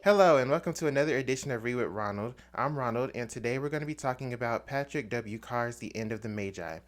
Hello, and welcome to another edition of Read with Ronald. I'm Ronald, and today we're going to be talking about Patrick W. Carr's The End of the Magi.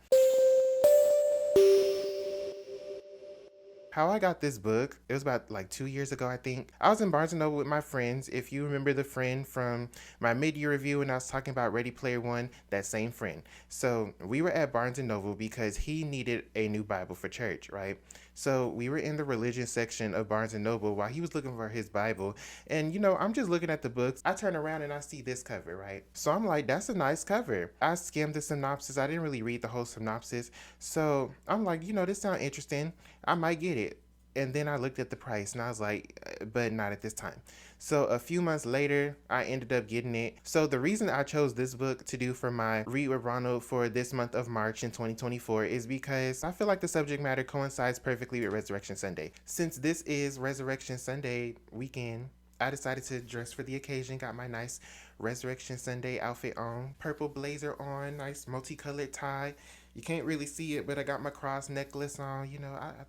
How I got this book, it was about like 2 years ago, I think. I was in Barnes& and Noble with my friends. If you remember the friend from my mid-year review when I was talking about Ready Player One, that same friend. So we were at Barnes& and Noble because he needed a new Bible for church, right? So we were in the religion section of Barnes& and Noble while he was looking for his Bible. And I'm just looking at the books. I turn around and I see this cover, right? So I'm like, that's a nice cover. I skimmed the synopsis. I didn't really read the whole synopsis. So I'm like, this sounds interesting. I might get it. And then I looked at the price and I was like, but not at this time. So a few months later, I ended up getting it. So the reason I chose this book to do for my Read with Ronald for this month of March in 2024 is because I feel like the subject matter coincides perfectly with Resurrection Sunday. Since this is Resurrection Sunday weekend, I decided to dress for the occasion, got my nice Resurrection Sunday outfit on, purple blazer on, nice multicolored tie. You can't really see it, but I got my cross necklace on.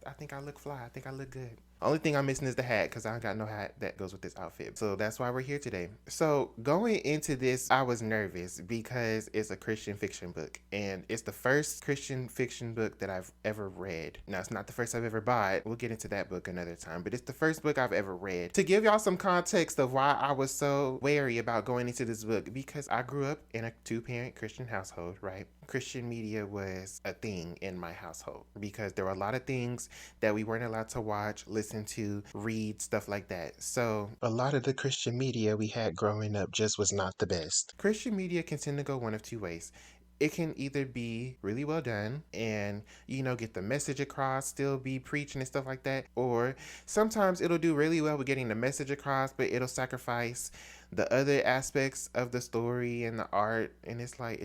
I think I look fly. I think I look good. Only thing I'm missing is the hat because I don't got no hat that goes with this outfit. So that's why we're here today. So going into this, I was nervous because it's a Christian fiction book. And it's the first Christian fiction book that I've ever read. Now, it's not the first I've ever bought. We'll get into that book another time. But it's the first book I've ever read. To give y'all some context of why I was so wary about going into this book, because I grew up in a two-parent Christian household, right? Christian media was a thing in my household because there were a lot of things that we weren't allowed to watch, listen to, read, stuff like that. So a lot of the Christian media we had growing up just was not the best. Christian media can tend to go one of two ways. It can either be really well done and, get the message across, still be preaching and stuff like that. Or sometimes it'll do really well with getting the message across, but it'll sacrifice the other aspects of the story and the art. And it's like,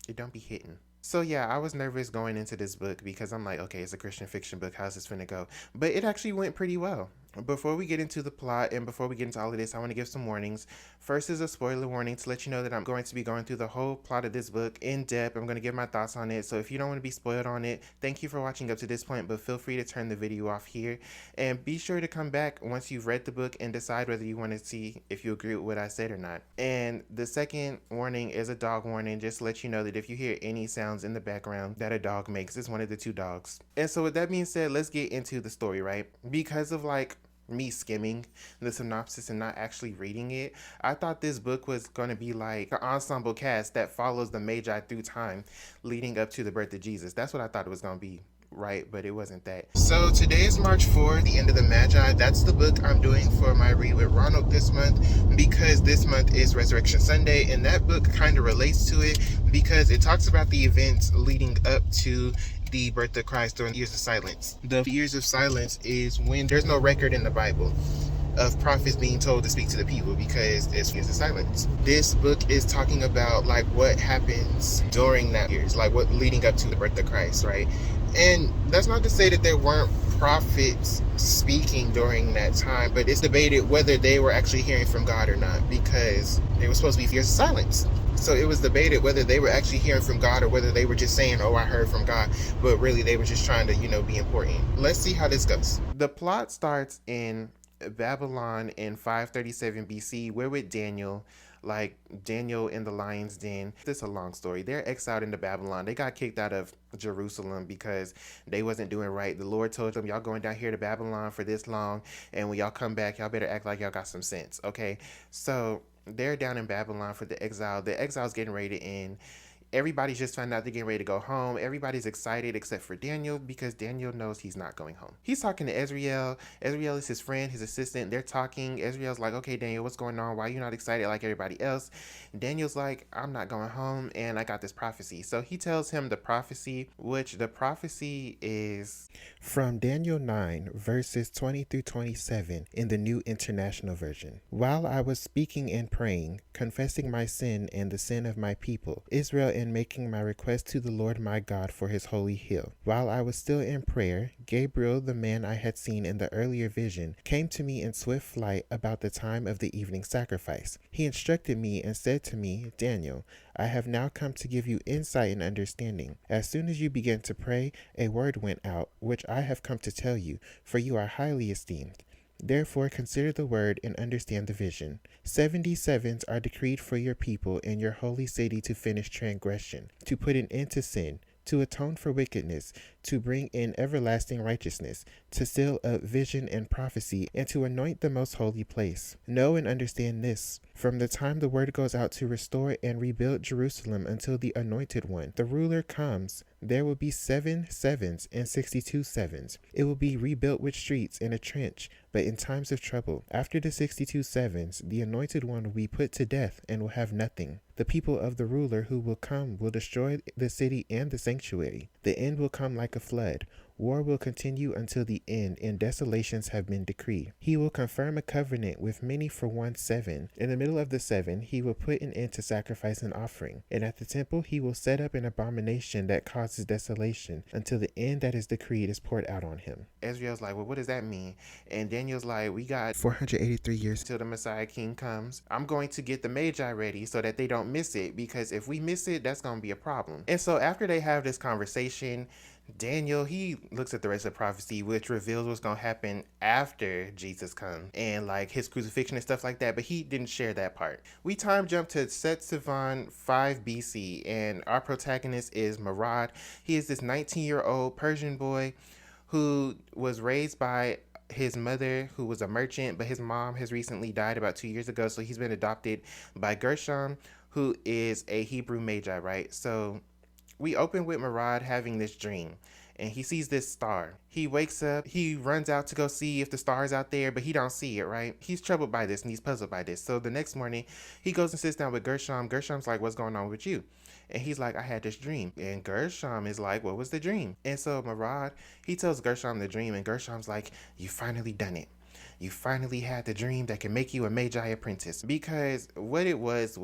it don't be hitting. So yeah, I was nervous going into this book because I'm like, okay, it's a Christian fiction book. How's this finna go? But it actually went pretty well. Before we get into the plot and before we get into all of this, I want to give some warnings. First is a spoiler warning to let you know that I'm going to be going through the whole plot of this book in depth. I'm going to give my thoughts on it. So if you don't want to be spoiled on it, thank you for watching up to this point, but feel free to turn the video off here. And be sure to come back once you've read the book and decide whether you want to see if you agree with what I said or not. And the second warning is a dog warning, just to let you know that if you hear any sounds in the background that a dog makes, it's one of the two dogs. And so with that being said, let's get into the story, right? Because of me skimming the synopsis and not actually reading it, I thought this book was going to be like an ensemble cast that follows the Magi through time leading up to the birth of Jesus. That's what I thought it was going to be, right? But it wasn't that. So today is March 4, the end of the Magi. That's the book I'm doing for my Read with Ronald this month because this month is Resurrection Sunday, and that book kind of relates to it because it talks about the events leading up to the birth of Christ during the years of silence. The years of silence is when there's no record in the Bible of prophets being told to speak to the people because it's years of silence. This book is talking about like what happens during that years, like what leading up to the birth of Christ, right? And that's not to say that there weren't prophets speaking during that time, but it's debated whether they were actually hearing from God or not because they were supposed to be years of silence. So it was debated whether they were actually hearing from God or whether they were just saying, oh, I heard from God, but really they were just trying to, be important. Let's see how this goes. The plot starts in Babylon in 537 BC. We're with Daniel, like Daniel in the lion's den. This is a long story. They're exiled into Babylon. They got kicked out of Jerusalem because they wasn't doing right. The Lord told them, y'all going down here to Babylon for this long, and when y'all come back, y'all better act like y'all got some sense, okay? So they're down in Babylon for the exile. The exile's getting ready to end. Everybody's just found out they're getting ready to go home. Everybody's excited except for Daniel because Daniel knows he's not going home. He's talking to Ezriel. Ezriel is his friend, his assistant. They're talking. Ezriel's like, okay, Daniel, what's going on? Why are you not excited like everybody else? Daniel's like, I'm not going home and I got this prophecy. So he tells him the prophecy, which the prophecy is from Daniel 9, verses 20 through 27 in the New International Version. While I was speaking and praying, confessing my sin and the sin of my people, Israel, and making my request to the Lord my God for his holy hill. While I was still in prayer, Gabriel, the man I had seen in the earlier vision, came to me in swift flight about the time of the evening sacrifice. He instructed me and said to me, Daniel, I have now come to give you insight and understanding. As soon as you began to pray, a word went out, which I have come to tell you, for you are highly esteemed. Therefore consider the word and understand the vision. 77s are decreed for your people and your holy city to finish transgression, to put an end to sin, to atone for wickedness, to bring in everlasting righteousness, to seal up vision and prophecy, and to anoint the most holy place. Know and understand this. From the time the word goes out to restore and rebuild Jerusalem until the anointed one, the ruler, comes, there will be 7 sevens and 62 sevens. It will be rebuilt with streets and a trench, but in times of trouble. After the 62 sevens, the anointed one will be put to death and will have nothing. The people of the ruler who will come will destroy the city and the sanctuary. The end will come like a flood. War will continue until the end, and desolations have been decreed. He will confirm a covenant with many for 1 7. In the middle of the 7, he will put an end to sacrifice and offering. And at the temple, he will set up an abomination that causes desolation until the end that is decreed is poured out on him. Israel's like, well, what does that mean? And Daniel's like, we got 483 years till the Messiah King comes. I'm going to get the Magi ready so that they don't miss it, because if we miss it, that's going to be a problem. And so after they have this conversation, Daniel, he looks at the rest of the prophecy, which reveals what's going to happen after Jesus comes and like his crucifixion and stuff like that, but he didn't share that part. We time jump to Set Sivan 5 BC, and our protagonist is Murad. He is this 19-year-old Persian boy who was raised by his mother, who was a merchant, but his mom has recently died about 2 years ago, so he's been adopted by Gershom, who is a Hebrew Magi, right? So we open with Murad having this dream, and he sees this star. He wakes up, he runs out to go see if the star is out there, but he don't see it, right? He's troubled by this and he's puzzled by this. So the next morning, he goes and sits down with Gershom. Gershom's like, what's going on with you? And he's like, I had this dream. And Gershom is like, what was the dream? And so Murad, he tells Gershom the dream, and Gershom's like, you finally done it. You finally had the dream that can make you a Magi apprentice. Because what it was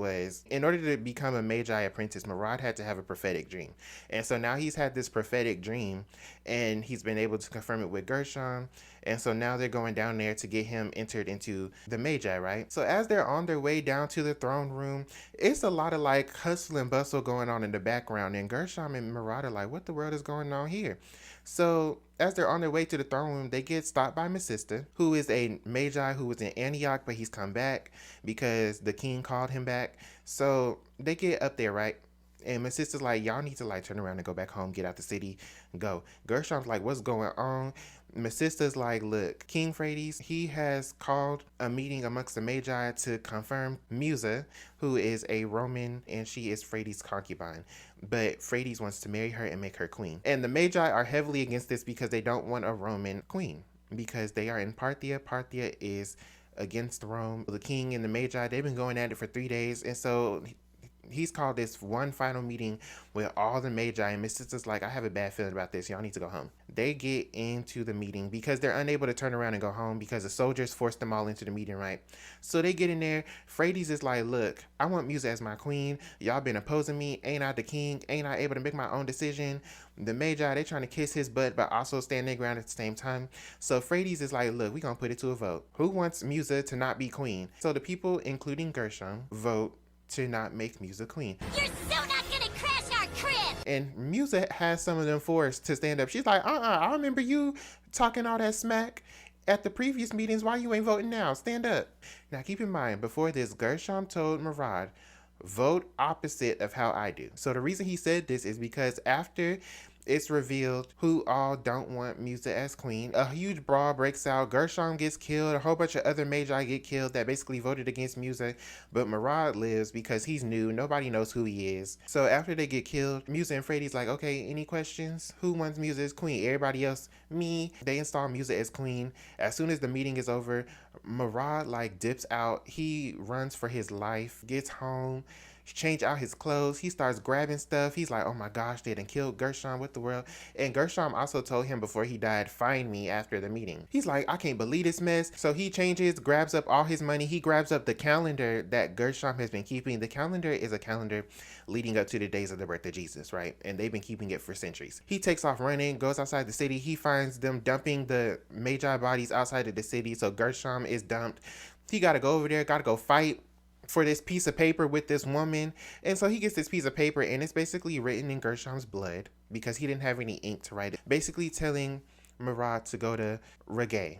in order to become a Magi apprentice, Murad had to have a prophetic dream. And so now he's had this prophetic dream, and he's been able to confirm it with Gershom. And so now they're going down there to get him entered into the Magi, right? So as they're on their way down to the throne room, it's a lot of like hustle and bustle going on in the background. And Gershom and Murad are like, what the world is going on here? So as they're on their way to the throne room, they get stopped by my sister, who is a Magi who was in Antioch, but he's come back because the king called him back. So they get up there, right? And my sister's like, y'all need to like turn around and go back home, get out the city, go. Gershom's like, what's going on? My sister's like, look, King Phrades, he has called a meeting amongst the Magi to confirm Musa, who is a Roman, and she is Phrades' concubine. But Phrades wants to marry her and make her queen. And the Magi are heavily against this because they don't want a Roman queen, because they are in Parthia. Parthia is against Rome. The king and the Magi, they've been going at it for 3 days. And so he's called this one final meeting with all the Magi, and Miss Sister's like, I have a bad feeling about this. Y'all need to go home. They get into the meeting because they're unable to turn around and go home because the soldiers forced them all into the meeting, right? So they get in there. Phrades is like, look, I want Musa as my queen. Y'all been opposing me. Ain't I the king? Ain't I able to make my own decision? The Magi, they trying to kiss his butt, but also stand their ground at the same time. So Phrades is like, look, we gonna put it to a vote. Who wants Musa to not be queen? So the people, including Gershom, vote to not make Musa queen. You're so not gonna crash our crib! And Musa has some of them forced to stand up. She's like, I remember you talking all that smack at the previous meetings. Why you ain't voting now? Stand up. Now keep in mind, before this, Gershom told Murad, vote opposite of how I do. So the reason he said this is because after it's revealed who all don't want Musa as queen, a huge brawl breaks out. Gershom gets killed. A whole bunch of other Magi get killed that basically voted against Musa. But Murad lives because he's new. Nobody knows who he is. So after they get killed, Musa and Phrades like, okay, any questions? Who wants Musa as queen? Everybody else, me. They install Musa as queen. As soon as the meeting is over, Murad like dips out. He runs for his life, gets home, change out his clothes. He starts grabbing stuff. He's like, oh my gosh, they done killed Gershom. What the world? And Gershom also told him before he died, find me after the meeting. He's like, I can't believe this mess. So he changes, grabs up all his money. He grabs up the calendar that Gershom has been keeping. The calendar is a calendar leading up to the days of the birth of Jesus, right? And they've been keeping it for centuries. He takes off running, goes outside the city. He finds them dumping the Magi bodies outside of the city. So Gershom is dumped. He got to go over there, got to go fight for this piece of paper with this woman. And so he gets this piece of paper, and it's basically written in Gershom's blood because he didn't have any ink to write it, basically telling Murad to go to Reggae.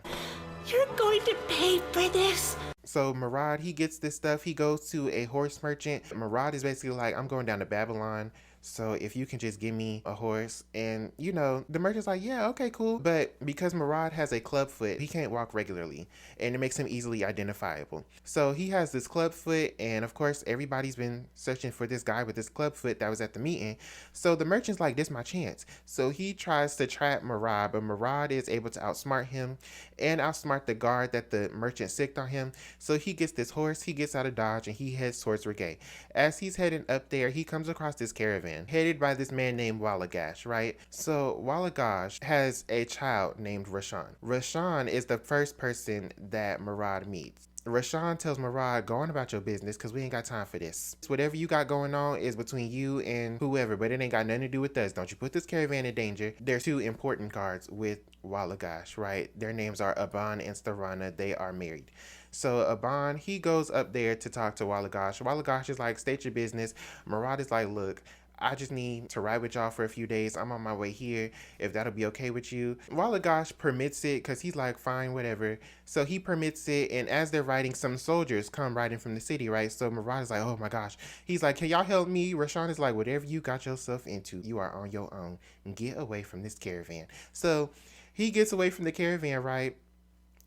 You're going to pay for this? So Murad, he gets this stuff. He goes to a horse merchant. Murad is basically like, I'm going down to Babylon. So if you can just give me a horse. And, the merchant's like, yeah, okay, cool. But because Murad has a club foot, he can't walk regularly. And it makes him easily identifiable. So he has this club foot. And of course, everybody's been searching for this guy with this club foot that was at the meeting. So the merchant's like, this is my chance. So he tries to trap Murad, but Murad is able to outsmart him and outsmart the guard that the merchant sicked on him. So he gets this horse, he gets out of Dodge, and he heads towards Reggae. As he's heading up there, he comes across this caravan headed by this man named Wallagash, right? So Wallagash has a child named Rashawn. Rashawn is the first person that Murad meets. Rashawn tells Murad, go on about your business because we ain't got time for this. Whatever you got going on is between you and whoever, but it ain't got nothing to do with us. Don't you put this caravan in danger. There's two important guards with Wallagash, right? Their names are Aban and Starana. They are married. So Aban, he goes up there to talk to Wallagash. Wallagash is like, state your business. Murad is like, look, I just need to ride with y'all for a few days. I'm on my way here, if that'll be okay with you. Wallagash permits it because he's like, fine, whatever. So he permits it, and as they're riding, some soldiers come riding from the city, right? So Murad is like, oh my gosh. He's like, can y'all help me? Rashawn is like, whatever you got yourself into, you are on your own. Get away from this caravan. So he gets away from the caravan, right?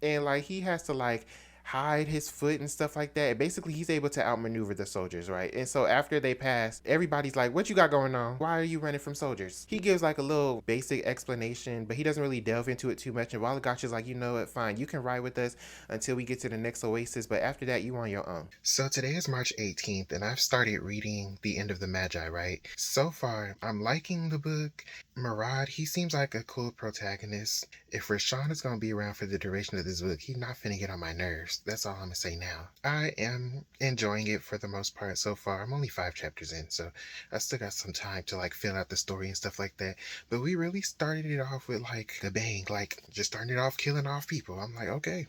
And like he has to like hide his foot and stuff like that. Basically, he's able to outmaneuver the soldiers, right? And so after they pass, everybody's like, what you got going on? Why are you running from soldiers? He gives like a little basic explanation, but he doesn't really delve into it too much. And Wallagash is like, you know what, fine, you can ride with us until we get to the next oasis, but after that, you on your own. So today is March 18th, and I've started reading The End of the Magi, right? So far, I'm liking the book. Murad, he seems like a cool protagonist. If Rashawn is going to be around for the duration of this book, he's not finna get on my nerves. That's all I'm going to say now. I am enjoying it for the most part so far. I'm only 5 chapters in, so I still got some time to like fill out the story and stuff like that. But we really started it off with like a bang, like just starting it off killing off people. I'm like, okay,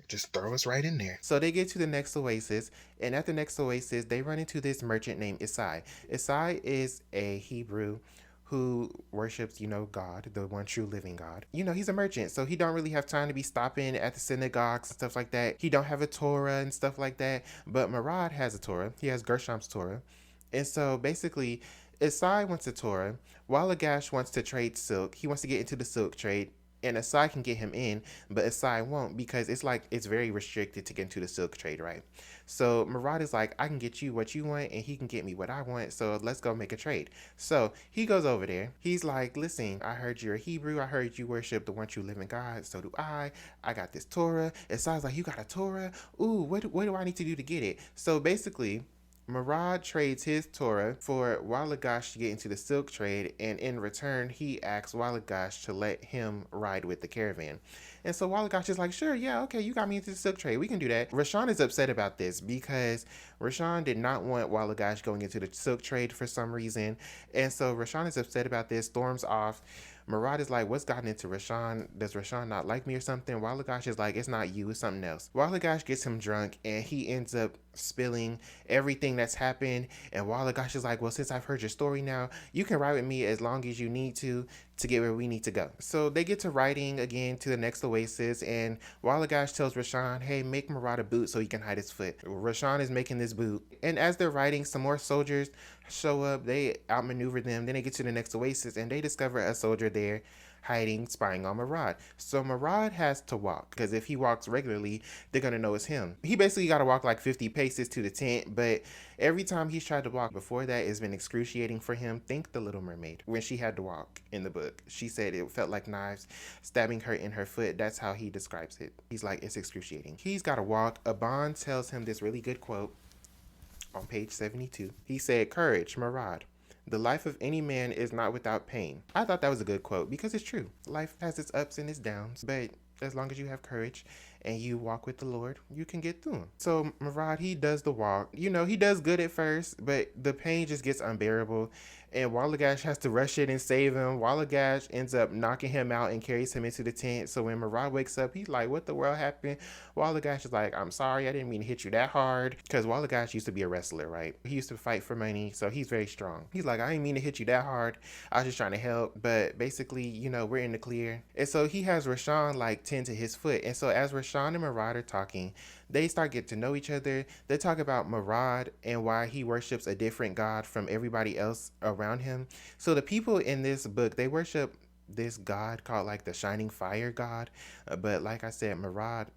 just throw us right in there. So they get to the next oasis, and at the next oasis, they run into this merchant named Isai. Isai is a Hebrew who worships, God, the one true living God. He's a merchant, so he don't really have time to be stopping at the synagogues and stuff like that. He don't have a Torah and stuff like that, but Murad has a Torah. He has Gershom's Torah. And so basically, Isai wants a Torah. Wallagash wants to trade silk. He wants to get into the silk trade. And Isai can get him in, but Isai won't because it's very restricted to get into the silk trade, right? So Murad is like, I can get you what you want and he can get me what I want, so let's go make a trade. So he goes over there. He's like, listen, I heard you're a Hebrew. I heard you worship the one true living God. So do I. I got this Torah. Isai's like, you got a Torah? Ooh, what do I need to do to get it? So basically, Murad trades his Torah for Wallagash to get into the silk trade, and in return, he asks Wallagash to let him ride with the caravan. And so Wallagash is like, sure, yeah, okay, you got me into the silk trade. We can do that. Rashawn is upset about this because Rashawn did not want Wallagash going into the silk trade for some reason. And so Rashawn is upset about this, storms off. Murad is like, what's gotten into Rashawn? Does Rashawn not like me or something? Wallagash is like, it's not you, it's something else. Wallagash gets him drunk and he ends up spilling everything that's happened. And Wallagash is like, well, since I've heard your story now, you can ride with me as long as you need to get where we need to go. So they get to riding again to the next oasis, and Wallagash tells Rashawn, hey, make Murad a boot so he can hide his foot. Rashawn is making this boot. And as they're riding, some more soldiers show up. They outmaneuver them. Then they get to the next oasis, and they discover a soldier there hiding, spying on Murad. So Murad has to walk, because if he walks regularly, they're going to know it's him. He basically got to walk like 50 paces to the tent, but every time he's tried to walk before that, it's been excruciating for him. Think The Little Mermaid. When she had to walk in the book, she said it felt like knives stabbing her in her foot. That's how he describes it. He's like, it's excruciating. He's got to walk. Aban tells him this really good quote on page 72. He said, courage, Murad. The life of any man is not without pain. I thought that was a good quote because it's true. Life has its ups and its downs, but as long as you have courage and you walk with the Lord, you can get through them. So Murad, he does the walk. He does good at first, but the pain just gets unbearable. And Wallagash has to rush in and save him. Wallagash ends up knocking him out and carries him into the tent. So when Murad wakes up, he's like, what the world happened? Wallagash is like, I'm sorry, I didn't mean to hit you that hard. Because Wallagash used to be a wrestler, right? He used to fight for money, so he's very strong. He's like, I didn't mean to hit you that hard. I was just trying to help. But basically, we're in the clear. And so he has Rashawn like tend to his foot. And so as Rashawn and Murad are talking, they start getting to know each other. They talk about Murad and why he worships a different god from everybody else around him. So the people in this book, they worship this god called like the Shining Fire God. But like I said, Murad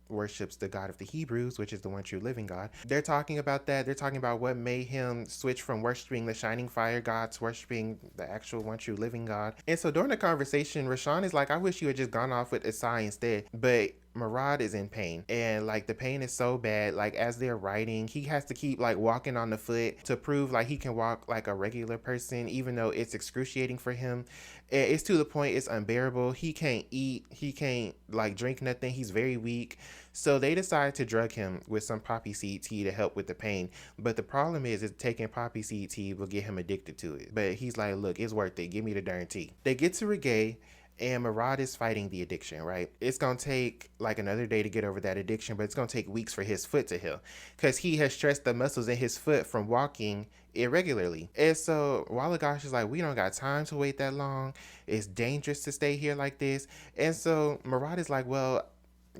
worships the God of the Hebrews, which is the one true living God. They're talking about that. They're talking about what made him switch from worshiping the Shining Fire God to worshiping the actual one true living God. And so during the conversation, Rashawn is like, I wish you had just gone off with Asai instead. But Murad is in pain, and like the pain is so bad, like as they're writing, he has to keep like walking on the foot to prove like he can walk like a regular person, even though it's excruciating for him. It's to the point it's unbearable. He can't eat, he can't like drink nothing, he's very weak. So they decide to drug him with some poppy seed tea to help with the pain. But the problem is taking poppy seed tea will get him addicted to it. But he's like, look, it's worth it, give me the darn tea. They get to Reggae, and Murad is fighting the addiction, right? It's going to take like another day to get over that addiction, but it's going to take weeks for his foot to heal because he has stressed the muscles in his foot from walking irregularly. And so Walagash is like, we don't got time to wait that long. It's dangerous to stay here like this. And so Murad is like, well,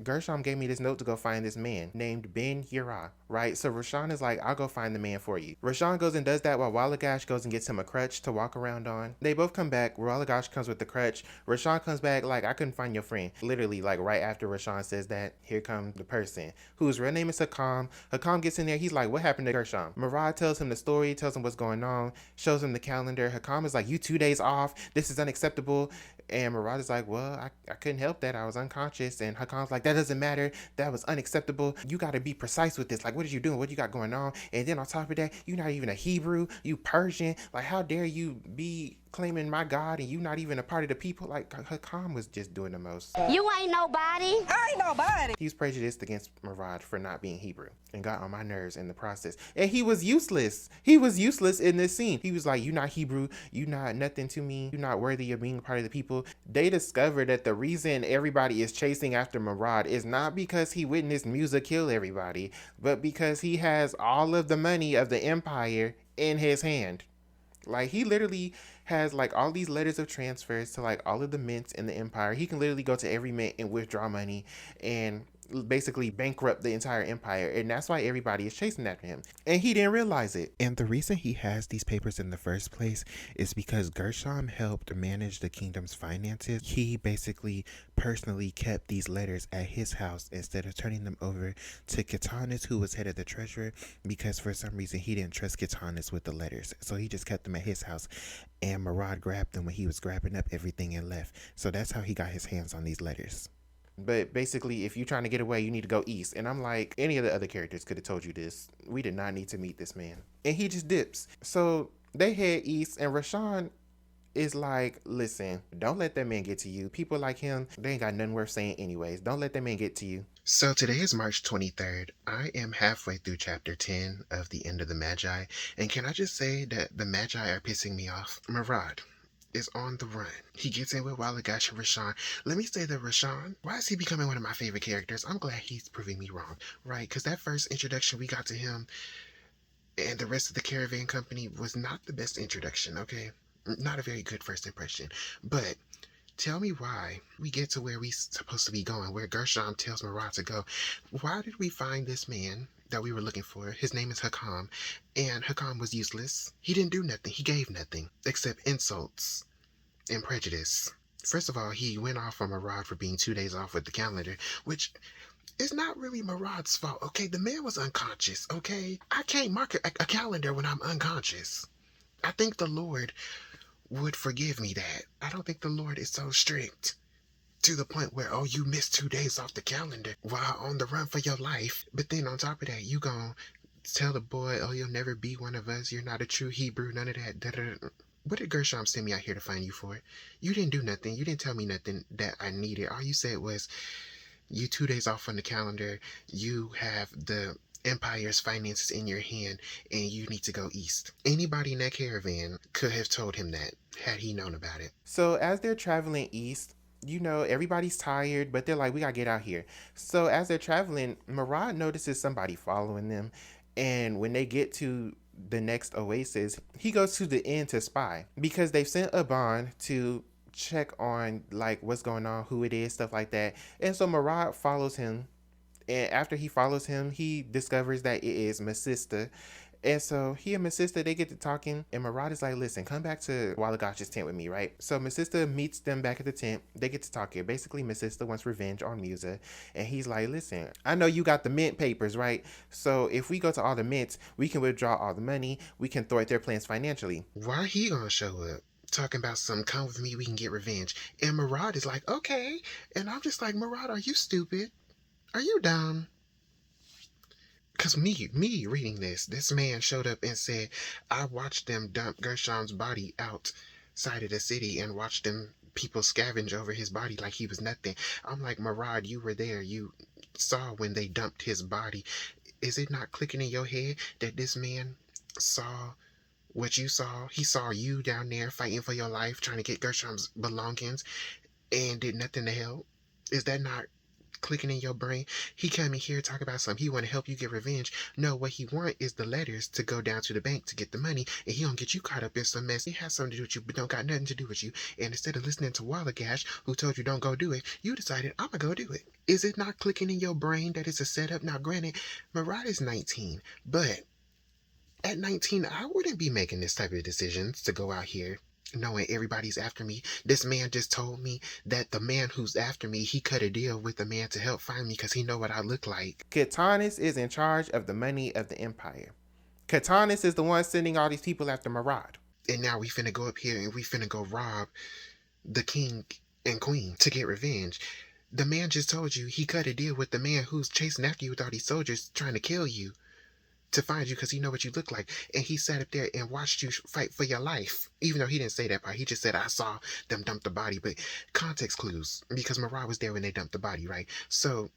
Gershom gave me this note to go find this man named Ben Yirah, right? So Rashawn is like, I'll go find the man for you. Rashawn goes and does that while Walagash goes and gets him a crutch to walk around on. They both come back. Walagash comes with the crutch. Rashawn comes back like, I couldn't find your friend. Literally, like right after Rashawn says that, here comes the person whose real name is Hakam. Hakam gets in there. He's like, what happened to Gershom? Murad tells him the story, tells him what's going on, shows him the calendar. Hakam is like, you 2 days off. This is unacceptable. And Murad is like, well, I couldn't help that. I was unconscious. And Hakam's like, that doesn't matter. That was unacceptable. You got to be precise with this. Like, what are you doing? What you got going on? And then on top of that, you're not even a Hebrew. You Persian. Like, how dare you be claiming my God and you not even a part of the people? Like, Hakam was just doing the most. You ain't nobody. I ain't nobody. He's prejudiced against Murad for not being Hebrew and got on my nerves in the process. And he was useless. He was useless in this scene. He was like, you not Hebrew. You not nothing to me. You're not worthy of being a part of the people. They discovered that the reason everybody is chasing after Murad is not because he witnessed Musa kill everybody, but because he has all of the money of the empire in his hand. Like, he literally has like all these letters of transfers to like all of the mints in the empire. He can literally go to every mint and withdraw money and basically bankrupt the entire empire, and that's why everybody is chasing after him, and he didn't realize it. And the reason he has these papers in the first place is because Gershom helped manage the kingdom's finances. He basically personally kept these letters at his house instead of turning them over to Katanis, who was head of the treasurer, because for some reason he didn't trust Katanis with the letters, so he just kept them at his house. And Murad grabbed them when he was grabbing up everything and left, so that's how he got his hands on these letters. But basically, if you're trying to get away, you need to go east. And I'm like, any of the other characters could have told you this. We did not need to meet this man. And he just dips. So they head east, and Rashawn is like, listen, don't let that man get to you. People like him, they ain't got nothing worth saying anyways. Don't let that man get to you. So today is March 23rd. I am halfway through chapter 10 of The End of the Magi. And can I just say that the Magi are pissing me off? Murad is on the run. He gets in with Walagash and Rashawn. Let me say that Rashawn, why is he becoming one of my favorite characters? I'm glad he's proving me wrong, right? Because that first introduction we got to him and the rest of the caravan company was not the best introduction, okay? Not a very good first impression. But tell me why we get to where we supposed to be going, where Gershom tells Murad to go. Why did we find this man that we were looking for? His name is Hakam, and Hakam was useless. He didn't do nothing. He gave nothing except insults and prejudice. First of all, he went off on Murad for being 2 days off with the calendar, which is not really Murad's fault, okay? The man was unconscious, okay? I can't mark a calendar when I'm unconscious. I think the Lord would forgive me that. I don't think the Lord is so strict to the point where, oh, you missed 2 days off the calendar while on the run for your life. But then on top of that, you gon' tell the boy, oh, you'll never be one of us. You're not a true Hebrew, none of that. Da-da-da. What did Gershom send me out here to find you for? You didn't do nothing. You didn't tell me nothing that I needed. All you said was, you 2 days off on the calendar. You have the empire's finances in your hand, and you need to go east. Anybody in that caravan could have told him that had he known about it. So as they're traveling east, you know, everybody's tired, but they're like, we gotta get out here. So as they're traveling, Murad notices somebody following them, and when they get to the next oasis, he goes to the inn to spy because they've sent a bond to check on like what's going on, who it is, stuff like that. And so Murad follows him. And after he follows him, he discovers that it is my sister. And so he and my sister, they get to talking, and Murad is like, listen, come back to Walagash's tent with me, right? So my sister meets them back at the tent. They get to talking. Basically, my sister wants revenge on Musa. And he's like, listen, I know you got the mint papers, right? So if we go to all the mints, we can withdraw all the money. We can thwart their plans financially. Why he gonna show up? Talking about some come with me, we can get revenge. And Murad is like, okay. And I'm just like, Murad, are you stupid? Are you dumb? Because me reading this man showed up and said, I watched them dump Gershom's body outside of the city and watched them people scavenge over his body like he was nothing. I'm like, Murad, you were there. You saw when they dumped his body. Is it not clicking in your head that this man saw what you saw? He saw you down there fighting for your life, trying to get Gershom's belongings, and did nothing to help? Is that not clicking in your brain? He came in here talk about something. He want to help you get revenge. No, what he want is the letters to go down to the bank to get the money, and he don't get you caught up in some mess. It has something to do with you, but don't got nothing to do with you. And instead of listening to Wallagash, who told you don't go do it, you decided, I'm gonna go do it. Is it not clicking in your brain that it's a setup? Now, granted, Murad is 19, but at 19, I wouldn't be making this type of decisions to go out here knowing everybody's after me. This man just told me that the man who's after me, he cut a deal with the man to help find me because he know what I look like. Katanis is in charge of the money of the empire. Katanis is the one sending all these people after Murad. And now we finna go up here and we finna go rob the king and queen to get revenge. The man just told you he cut a deal with the man who's chasing after you with all these soldiers trying to kill you, to find you because he know what you look like. And he sat up there and watched you fight for your life. Even though he didn't say that part. He just said, I saw them dump the body. But context clues, because Murad was there when they dumped the body, right? So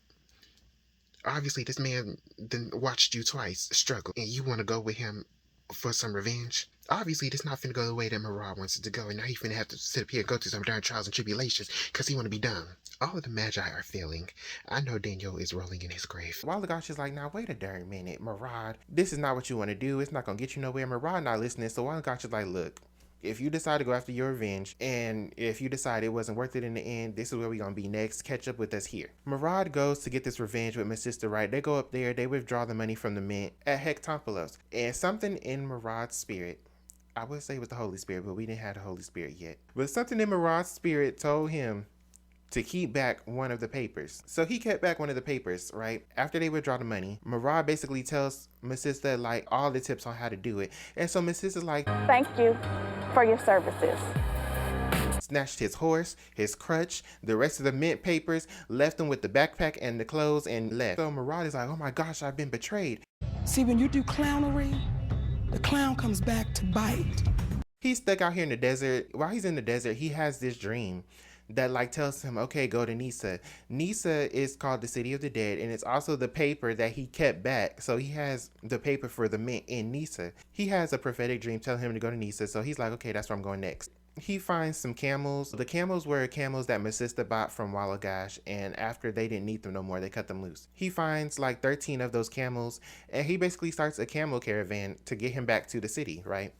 obviously this man then watched you twice struggle, and you want to go with him for some revenge. Obviously, this not finna go the way that Murad wants it to go, and now he finna have to sit up here and go through some darn trials and tribulations because he want to be done. All of the Magi are failing. I know Daniel is rolling in his grave. Wallagash is like, now wait a darn minute, Murad. This is not what you want to do. It's not going to get you nowhere. Murad not listening. So Wallagash is like, look, if you decide to go after your revenge, and if you decide it wasn't worth it in the end, this is where we're going to be next. Catch up with us here. Murad goes to get this revenge with my sister, right? They go up there. They withdraw the money from the mint at Hectompolos. And something in Murad's spirit, I would say it was the Holy Spirit, but we didn't have the Holy Spirit yet. But something in Murad's spirit told him to keep back one of the papers. So he kept back one of the papers, right? After they withdraw the money, Murad basically tells my sister like all the tips on how to do it. And so my sister's like, thank you for your services. Snatched his horse, his crutch, the rest of the mint papers, left him with the backpack and the clothes, and left. So Murad is like, oh my gosh, I've been betrayed. See, when you do clownery, the clown comes back to bite. He's stuck out here in the desert. While he's in the desert, he has this dream that like tells him, okay, go to Nisa. Nisa is called the City of the Dead, and it's also the paper that he kept back. So he has the paper for the mint in Nisa. He has a prophetic dream telling him to go to Nisa, so he's like, okay, that's where I'm going next. He finds some camels. The camels were camels that my sister bought from Wallagash, and after they didn't need them no more, they cut them loose. He finds like 13 of those camels, and he basically starts a camel caravan to get him back to the city, right?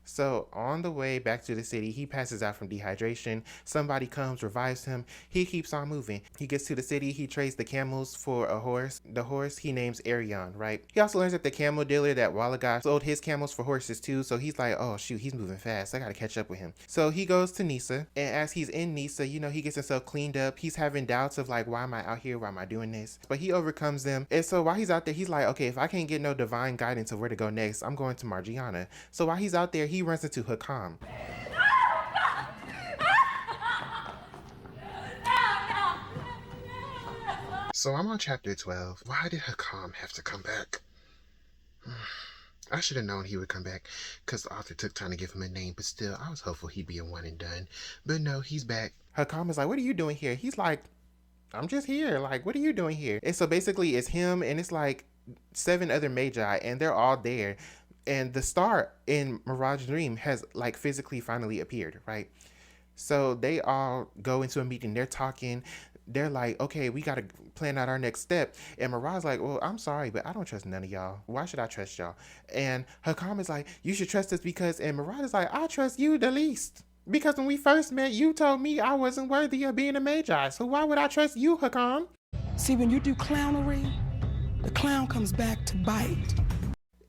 So on the way back to the city, he passes out from dehydration. Somebody comes, revives him. He keeps on moving. He gets to the city. He trades the camels for a horse. The horse he names Arion, right? He also learns that the camel dealer that Wallagash sold his camels for horses too. So he's like, oh shoot, he's moving fast. I gotta catch up with him. So he goes to Nisa, and as he's in Nisa, you know, he gets himself cleaned up. He's having doubts of like, why am I out here? Why am I doing this? But he overcomes them. And so while he's out there, he's like, okay, if I can't get no divine guidance of where to go next, I'm going to Margiana. So while he's out there, he runs into Hakam. So I'm on chapter 12. Why did Hakam have to come back? I should have known he would come back because the author took time to give him a name, but still, I was hopeful he'd be a one and done. But no, he's back. Hakam is like, what are you doing here? He's like, I'm just here. Like, what are you doing here? And so basically it's him and it's like 7 other Magi, and they're all there. And the star in Murad's dream has like physically finally appeared, right? So they all go into a meeting. They're talking. They're like, okay, we got to plan out our next step. And Murad's like, well, I'm sorry, but I don't trust none of y'all. Why should I trust y'all? And Hakam is like, you should trust us because, and Murad is like, I trust you the least. Because when we first met, you told me I wasn't worthy of being a Magi, so why would I trust you, Hakam? See, when you do clownery, the clown comes back to bite.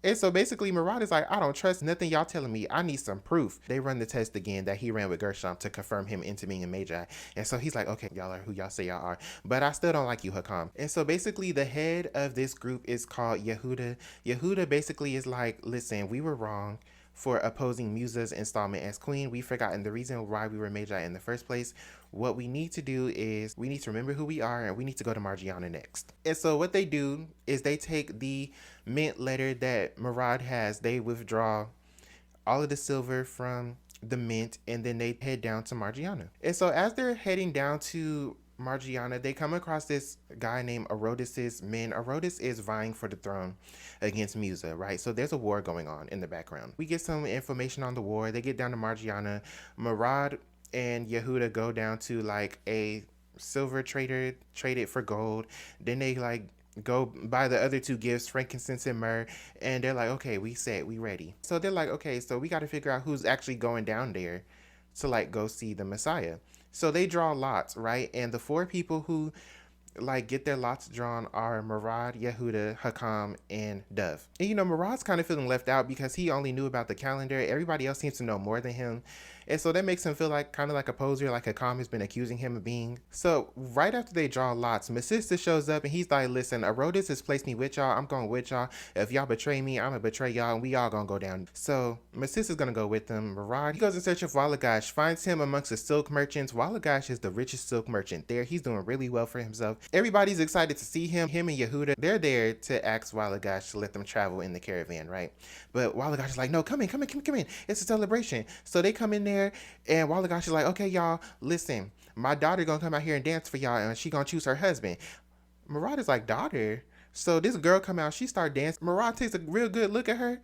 And so basically, Murad is like, I don't trust nothing y'all telling me. I need some proof. They run the test again that he ran with Gershom to confirm him into being a Magi. And so he's like, okay, y'all are who y'all say y'all are. But I still don't like you, Hakam. And so basically, the head of this group is called Yehuda. Yehuda basically is like, listen, we were wrong for opposing Musa's installment as queen. We've forgotten the reason why we were Magi in the first place. What we need to do is we need to remember who we are and we need to go to Margiana next. And so what they do is they take the mint letter that Murad has, they withdraw all of the silver from the mint, and then they head down to Margiana. And so as they're heading down to Margiana, they come across this guy named Arodis's men. Arodis is vying for the throne against Musa, right? So there's a war going on in the background. We get some information on the war. They get down to Margiana. Murad and Yehuda go down to like a silver trader, trade it for gold. Then they like go buy the other two gifts, frankincense and myrrh, and they're like, okay, we set, we ready. So they're like, okay, so we got to figure out who's actually going down there to like go see the Messiah. So they draw lots, right? And the four people who like get their lots drawn are Murad, Yehuda, Hakam, and Dove. And you know, Murad's kind of feeling left out because he only knew about the calendar. Everybody else seems to know more than him. And so that makes him feel like kind of like a poser, like Hakam has been accusing him of being. So right after they draw lots, my sister shows up and he's like, listen, Arodis has placed me with y'all. I'm going with y'all. If y'all betray me, I'm gonna betray y'all and we all gonna go down. So my sister's gonna go with them. Murad, he goes in search of Walagash, finds him amongst the silk merchants. Walagash is the richest silk merchant there. He's doing really well for himself. Everybody's excited to see him. Him and Yehuda, they're there to ask Walagash to let them travel in the caravan, right? But Walagash is like, no, come in. It's a celebration. So they come in there and Walagash is like, okay, y'all, listen, my daughter gonna come out here and dance for y'all and she gonna choose her husband. Murad is like, daughter? So this girl come out, she start dancing. Murad takes a real good look at her.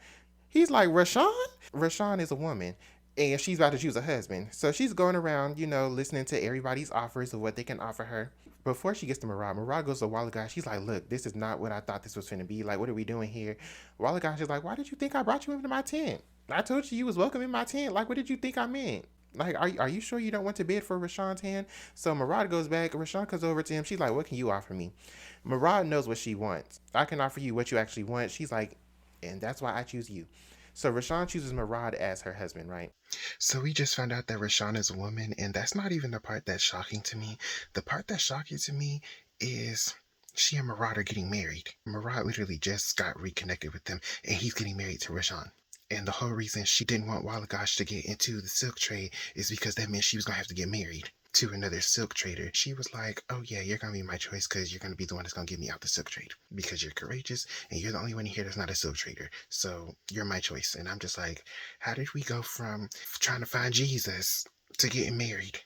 He's like, Rashawn? Rashawn is a woman and she's about to choose a husband. So she's going around, you know, listening to everybody's offers of what they can offer her. Before she gets to Murad goes to Walagash. She's like, look, this is not what I thought this was finna be. Like, what are we doing here? Walagash is like, why did you think I brought you into my tent? I told you was welcome in my tent. Like, what did you think I meant? Like, are you sure you don't want to bid for Rashawn's hand? So Murad goes back. Rashawn comes over to him. She's like, what can you offer me? Murad knows what she wants. I can offer you what you actually want. She's like, and that's why I choose you. So Rashawn chooses Murad as her husband, right? So we just found out that Rashawn is a woman, and that's not even the part that's shocking to me. The part that's shocking to me is she and Murad are getting married. Murad literally just got reconnected with them, and he's getting married to Rashawn. And the whole reason she didn't want Walagash to get into the silk trade is because that meant she was going to have to get married to another silk trader. She was like, oh yeah, you're going to be my choice because you're going to be the one that's going to get me out the silk trade because you're courageous and you're the only one here that's not a silk trader. So you're my choice. And I'm just like, how did we go from trying to find Jesus to getting married?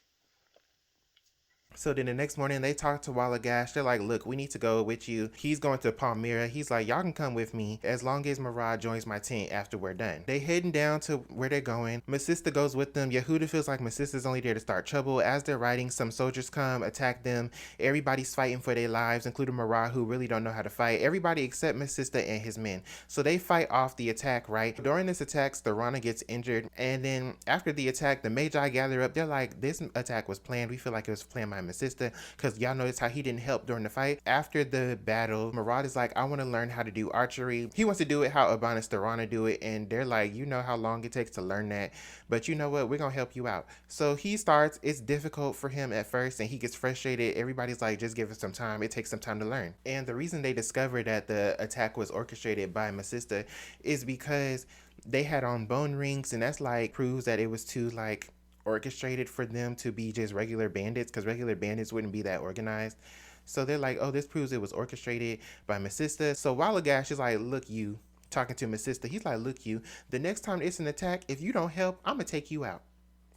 So then the next morning they talk to Walagash. They're like, look, we need to go with you. He's going to Palmyra. He's like, y'all can come with me as long as Murad joins my tent after we're done. They heading down to where they're going. My sister goes with them. Yehuda feels like my sister's only there to start trouble. As they're riding, some soldiers come, attack them. Everybody's fighting for their lives, including Murad, who really don't know how to fight. Everybody except my sister and his men. So they fight off the attack, right? During this attack, Starana gets injured. And then after the attack, the Magi gather up. They're like, this attack was planned. We feel like it was planned by my sister because y'all notice how he didn't help during the fight. After the battle, Murad is like, I want to learn how to do archery. He wants to do it how Abana and Starana do it, and they're like, you know how long it takes to learn that, but you know what, we're gonna help you out. So he starts. It's difficult for him at first and he gets frustrated. Everybody's like, just give it some time. It takes some time to learn. And the reason they discovered that the attack was orchestrated by my sister is because they had on bone rings, and that's like proves that it was too like orchestrated for them to be just regular bandits, because regular bandits wouldn't be that organized. So they're like, oh, this proves it was orchestrated by my sister. So Walagash is like, look, you, talking to my sister, he's like, look, you, the next time it's an attack, if you don't help, I'm gonna take you out.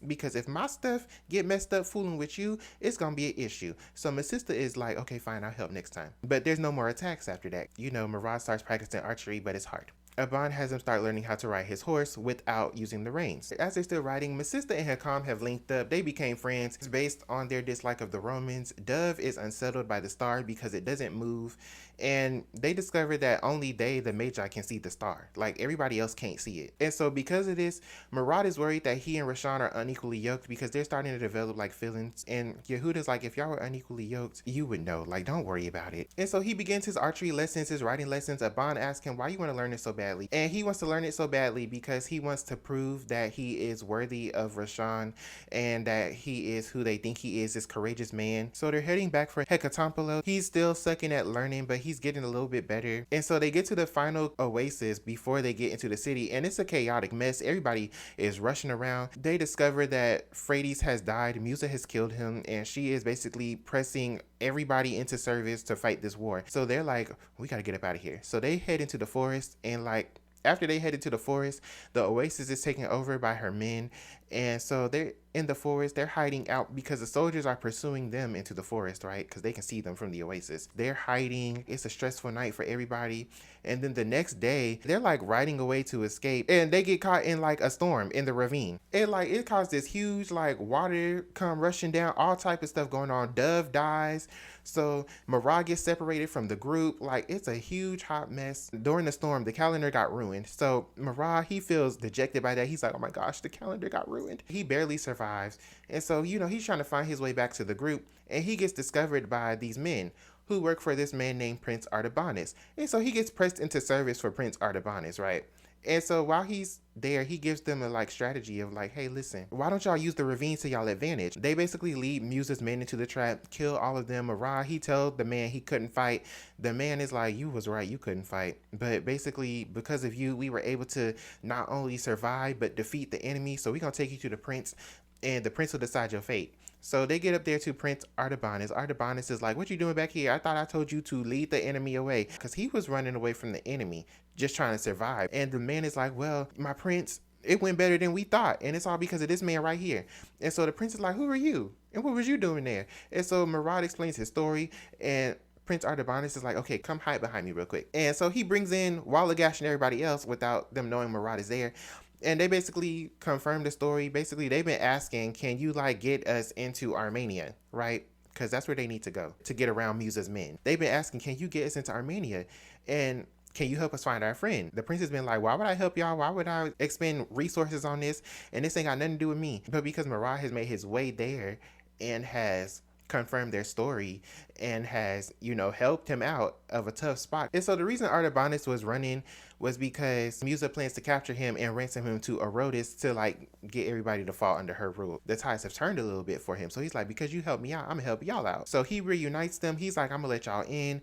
Because if my stuff get messed up fooling with you, it's gonna be an issue. So my sister is like, okay, fine, I'll help next time. But there's no more attacks after that. You know, Murad starts practicing archery, but it's hard. Aban has him start learning how to ride his horse without using the reins. As they're still riding, Masista and Hakam have linked up. They became friends based on their dislike of the Romans. Dove is unsettled by the star because it doesn't move, and they discover that only they, the Magi, can see the star. Like, everybody else can't see it. And so because of this, Murad is worried that he and Rashawn are unequally yoked because they're starting to develop like feelings. And Yehuda's like, if y'all were unequally yoked, you would know. Like, don't worry about it. And so he begins his archery lessons, his riding lessons. Aban asks him, why you want to learn it so badly? And he wants to learn it so badly because he wants to prove that he is worthy of Rashawn and that he is who they think he is, this courageous man. So they're heading back for Hecatompolo. He's still sucking at learning, but he's getting a little bit better. And so they get to the final oasis before they get into the city, and it's a chaotic mess. Everybody is rushing around. They discover that Phrades has died, Musa has killed him, and she is basically pressing everybody into service to fight this war. So they're like, we gotta get up out of here. So they head into the forest, and like after they head into the forest, the oasis is taken over by her men. And so they're in the forest, they're hiding out because the soldiers are pursuing them into the forest, right? Because they can see them from the oasis. They're hiding. It's a stressful night for everybody. And then the next day, they're like riding away to escape, and they get caught in like a storm in the ravine. It caused this huge like water come rushing down, all type of stuff going on. Dove dies. So Murad gets separated from the group. Like, it's a huge hot mess. During the storm, the calendar got ruined. So Murad, he feels dejected by that. He's like, oh my gosh, the calendar got ruined. He barely survives. And so, he's trying to find his way back to the group, and he gets discovered by these men who work for this man named Prince Artabanus. And so he gets pressed into service for Prince Artabanus, right? And so while he's there, he gives them a like strategy of like, hey, listen, why don't y'all use the ravine to y'all advantage? They basically lead Musa's men into the trap, kill all of them. Murad, he told the man he couldn't fight. The man is like, you was right, you couldn't fight. But basically, because of you, we were able to not only survive, but defeat the enemy. So we're going to take you to the prince, and the prince will decide your fate. So they get up there to Prince Artabanus. Artabanus is like, what you doing back here? I thought I told you to lead the enemy away, because he was running away from the enemy, just trying to survive. And the man is like, well, my prince, it went better than we thought, and it's all because of this man right here. And so the prince is like, who are you? And what was you doing there? And so Murad explains his story, and Prince Artabanus is like, okay, come hide behind me real quick. And so he brings in Wallagash and everybody else without them knowing Murad is there. And they basically confirm the story. Basically, they've been asking, can you like get us into Armenia, right? Because that's where they need to go to get around Musa's men. They've been asking, can you get us into Armenia? And can you help us find our friend? The prince has been like, why would I help y'all? Why would I expend resources on this? And this ain't got nothing to do with me. But because Murad has made his way there and has confirmed their story and has, helped him out of a tough spot. And so the reason Artabanus was running was because Musa plans to capture him and ransom him to Herodes to like get everybody to fall under her rule. The tides have turned a little bit for him. So he's like, because you helped me out, I'm gonna help y'all out. So he reunites them. He's like, I'm gonna let y'all in,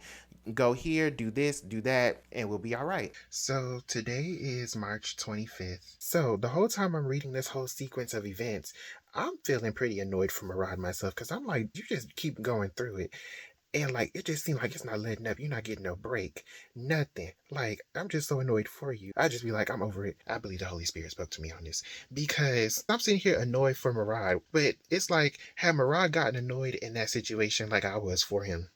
go here, do this, do that, and we'll be all right. So today is March 25th. So the whole time I'm reading this whole sequence of events, I'm feeling pretty annoyed for Murad myself, because I'm like, you just keep going through it. And like, it just seems like it's not letting up. You're not getting no break. Nothing. Like, I'm just so annoyed for you. I just be like, I'm over it. I believe the Holy Spirit spoke to me on this. Because I'm sitting here annoyed for Murad. But it's like, had Murad gotten annoyed in that situation like I was for him,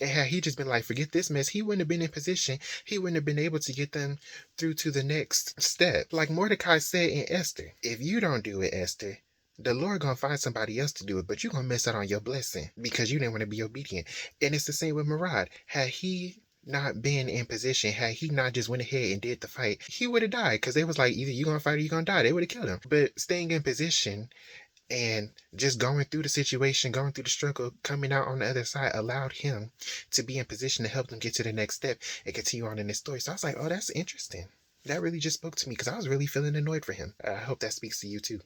and had he just been like, forget this mess, he wouldn't have been in position. He wouldn't have been able to get them through to the next step. Like Mordecai said in Esther, if you don't do it, Esther, the Lord gonna find somebody else to do it, but you're gonna miss out on your blessing because you didn't want to be obedient. And it's the same with Murad. Had he not been in position, had he not just went ahead and did the fight, he would have died, because they was like, either you gonna fight or you gonna die. They would have killed him. But staying in position and just going through the situation, going through the struggle, coming out on the other side, allowed him to be in position to help them get to the next step and continue on in this story. So I was like, oh, that's interesting. That really just spoke to me, because I was really feeling annoyed for him. I hope that speaks to you too.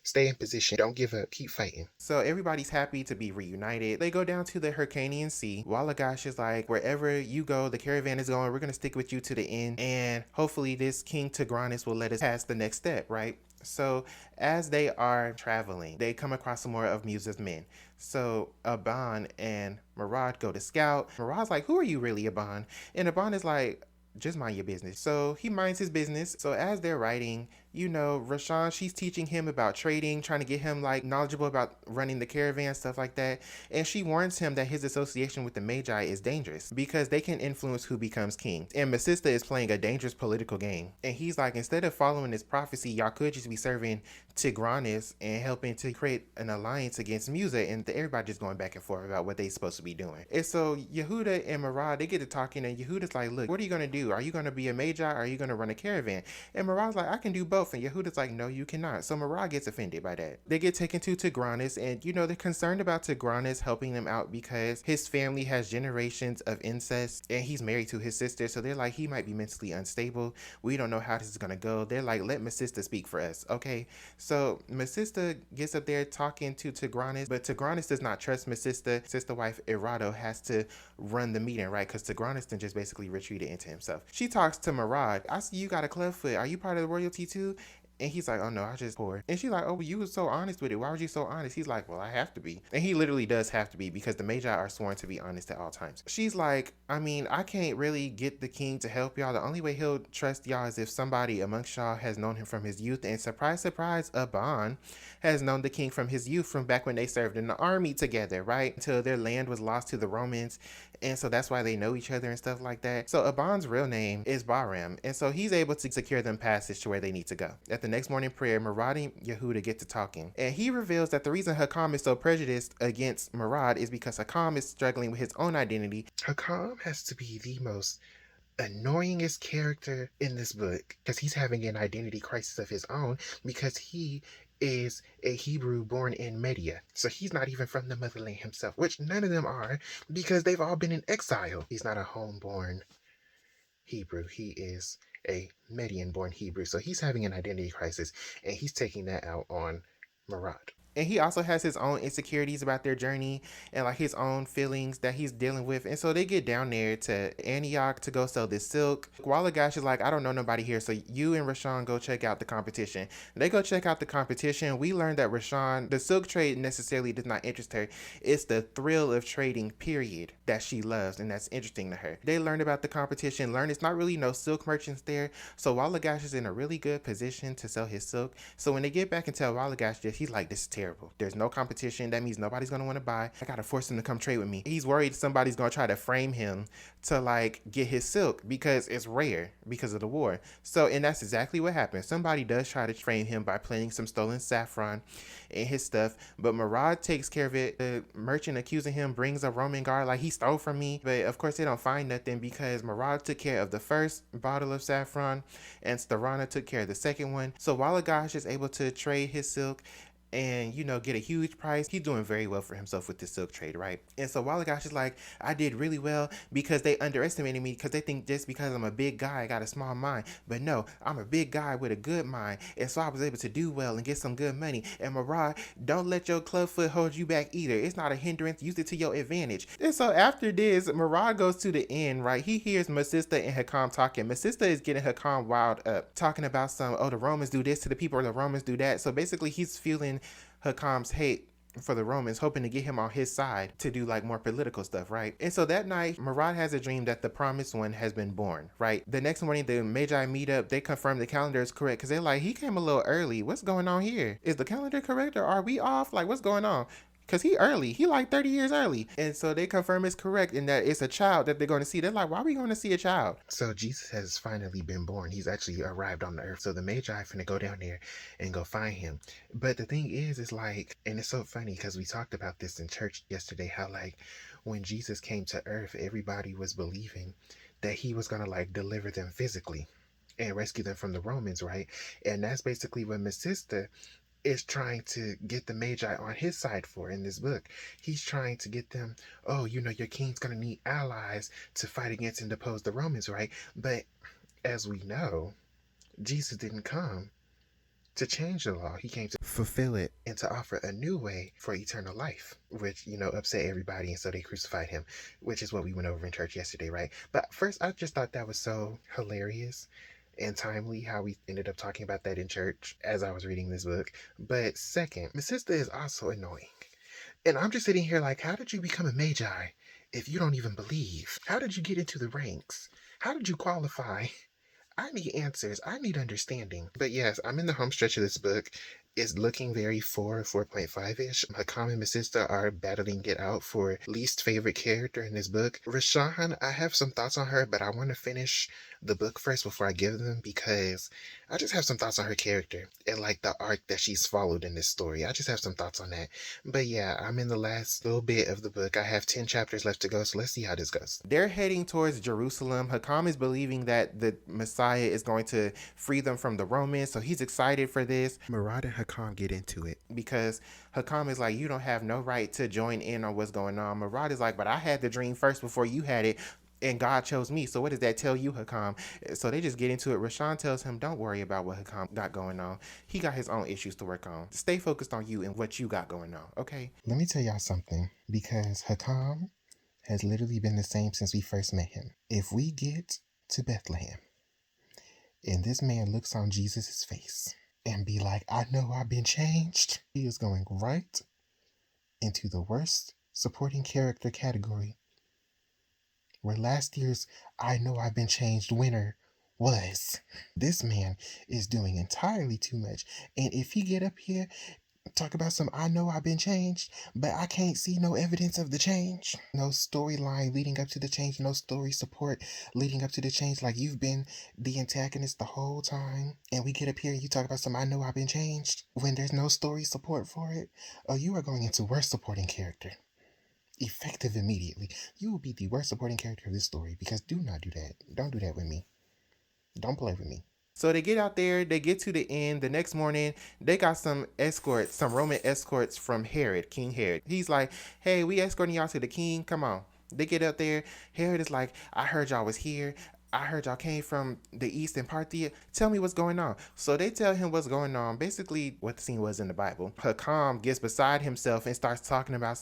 Stay in position. Don't give up. Keep fighting. So everybody's happy to be reunited. They go down to the Hyrcanian Sea. Wallagash is like, wherever you go, the caravan is going. We're going to stick with you to the end. And hopefully this King Tigranes will let us pass the next step, right? So as they are traveling, they come across some more of Musa's men. So Aban and Murad go to scout. Murad's like, who are you really, Aban? And Aban is like, just mind your business. So he minds his business. So as they're riding, you know, Rashawn, she's teaching him about trading, trying to get him like knowledgeable about running the caravan, stuff like that. And she warns him that his association with the Magi is dangerous because they can influence who becomes king. And Masista is playing a dangerous political game. And he's like, instead of following this prophecy, y'all could just be serving Tigranes and helping to create an alliance against Musa, and everybody just going back and forth about what they supposed to be doing. And so Yehuda and Marad, they get to talking, and Yehuda's like, look, what are you going to do? Are you going to be a Magi, or are you going to run a caravan? And Marad's like, I can do both. And Yehuda's like, no, you cannot. So Marad gets offended by that. They get taken to Tigranes, and you know, they're concerned about Tigranes helping them out because his family has generations of incest, and he's married to his sister. So they're like, he might be mentally unstable. We don't know how this is going to go. They're like, let Masista speak for us, okay? So Masista gets up there talking to Tigranes, but Tigranes does not trust Masista. Sister wife Irado has to run the meeting, right? Because Tigranes then just basically retreated into himself. She talks to Marad. I see you got a clubfoot. Are you part of the royalty too? And he's like, oh no, I just poor. And she's like, oh, you were so honest with it. Why were you so honest? He's like, well, I have to be. And he literally does have to be because the Magi are sworn to be honest at all times. She's like, I mean, I can't really get the king to help y'all. The only way he'll trust y'all is if somebody amongst y'all has known him from his youth. And surprise, surprise, Aban has known the king from his youth, from back when they served in the army together, right? Until their land was lost to the Romans. And so that's why they know each other and stuff like that. So Aban's real name is Bahram. And so he's able to secure them passage to where they need to go. At the next morning prayer, Marad and Yehuda get to talking. And he reveals that the reason Hakam is so prejudiced against Marad is because Hakam is struggling with his own identity. Hakam has to be the most annoyingest character in this book because he's having an identity crisis of his own because he is a Hebrew born in Media. So he's not even from the motherland himself, which none of them are because they've all been in exile. He's not a homeborn Hebrew. He is a Median-born Hebrew. So he's having an identity crisis, and he's taking that out on Marad. And he also has his own insecurities about their journey and like his own feelings that he's dealing with. And so they get down there to Antioch to go sell this silk. Wallagash is like, I don't know nobody here. So you and Rashawn go check out the competition. They go check out the competition. We learned that Rashawn, the silk trade necessarily does not interest her. It's the thrill of trading, period, that she loves. And that's interesting to her. They learned about the competition, learned it's not really no silk merchants there. So Wallagash is in a really good position to sell his silk. So when they get back and tell Wallagash this, he's like, this is terrible. There's no competition. That means nobody's going to want to buy. I got to force him to come trade with me. He's worried somebody's going to try to frame him to like get his silk because it's rare because of the war. So, and that's exactly what happened. Somebody does try to frame him by planting some stolen saffron in his stuff, but Marad takes care of it. The merchant accusing him brings a Roman guard like he stole from me. But of course they don't find nothing because Marad took care of the first bottle of saffron and Starana took care of the second one. So Wallagash is able to trade his silk and, you know, get a huge price. He's doing very well for himself with the silk trade, right? And so Wallagash is like, I did really well because they underestimated me because they think just because I'm a big guy, I got a small mind. But no, I'm a big guy with a good mind. And so I was able to do well and get some good money. And Marad, don't let your clubfoot hold you back either. It's not a hindrance. Use it to your advantage. And so after this, Marad goes to the end, right? He hears Masista and Hakam talking. Masista is getting Hakam wild up, talking about some, oh, the Romans do this to the people or the Romans do that. So basically he's feeling Hakam's hate for the Romans, hoping to get him on his side to do like more political stuff, right? And so that night, Marad has a dream that the promised one has been born, right? The next morning, the Magi meet up. They confirm the calendar is correct because they're like, he came a little early. What's going on here? Is the calendar correct or are we off? Like, what's going on? Because he early. He like 30 years early. And so they confirm it's correct and that it's a child that they're going to see. They're like, why are we going to see a child? So Jesus has finally been born. He's actually arrived on the earth. So the Magi finna go down there and go find him. But the thing is, it's like, and it's so funny because we talked about this in church yesterday, how like when Jesus came to earth, everybody was believing that he was going to like deliver them physically and rescue them from the Romans, right? And that's basically what Miss Sister is trying to get the Magi on his side for in this book. He's trying to get them, oh, you know, your king's going to need allies to fight against and depose the Romans, right? But as we know, Jesus didn't come to change the law. He came to fulfill it and to offer a new way for eternal life, which, you know, upset everybody. And so they crucified him, which is what we went over in church yesterday, right? But first, I just thought that was so hilarious and timely how we ended up talking about that in church as I was reading this book. But second, my sister is also annoying. And I'm just sitting here like, how did you become a Magi if you don't even believe? How did you get into the ranks? How did you qualify? I need answers. I need understanding. But yes, I'm in the home stretch of this book. It's looking very 4.5-ish. My and my sister are battling it out for least favorite character in this book. Rashawn, I have some thoughts on her, but I want to finish the book first before I give them, because I just have some thoughts on her character and like the arc that she's followed in this story. I just have some thoughts on that. But yeah, I'm in the last little bit of the book. I have 10 chapters left to go, so let's see how this goes. They're heading towards Jerusalem. Hakam is believing that the Messiah is going to free them from the Romans, so he's excited for this. Murad and Hakam get into it because Hakam is like, you don't have no right to join in on what's going on. Murad is like, but I had the dream first before you had it, and God chose me. So what does that tell you, Hakam? So they just get into it. Rashawn tells him, don't worry about what Hakam got going on. He got his own issues to work on. Stay focused on you and what you got going on, okay? Let me tell y'all something, because Hakam has literally been the same since we first met him. If we get to Bethlehem and this man looks on Jesus' face and be like, I know I've been changed, he is going right into the worst supporting character category, where last year's I know I've been changed winner was. This man is doing entirely too much. And if he get up here, talk about some I know I've been changed, but I can't see no evidence of the change. No storyline leading up to the change, no story support leading up to the change, like you've been the antagonist the whole time. And we get up here and you talk about some I know I've been changed when there's no story support for it. Oh, you are going into worst supporting character. Effective immediately. You will be the worst supporting character of this story, because do not do that. Don't do that with me. Don't play with me. So they get out there, they get to the end. The next morning, they got some escorts, some Roman escorts from Herod, King Herod. He's like, hey, we escorting y'all to the king. Come on. They get up there. Herod is like, I heard y'all was here. I heard y'all came from the east and Parthia. Tell me what's going on. So they tell him what's going on. Basically, what the scene was in the Bible. Hakam gets beside himself and starts talking about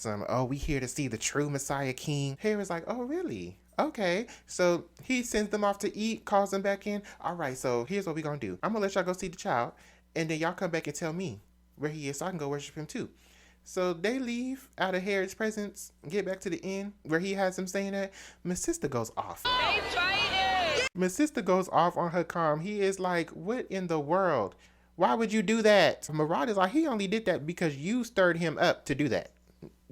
we here to see the true Messiah king. Herod's like, oh, really? Okay, so he sends them off to eat, calls them back in. All right, so here's what we're going to do. I'm going to let y'all go see the child, and then y'all come back and tell me where he is so I can go worship him too. So they leave out of Herod's presence, get back to the inn where he has them staying at. My sister goes off. My sister goes off on Hakam. He is like, what in the world? Why would you do that? Murad is like, he only did that because you stirred him up to do that.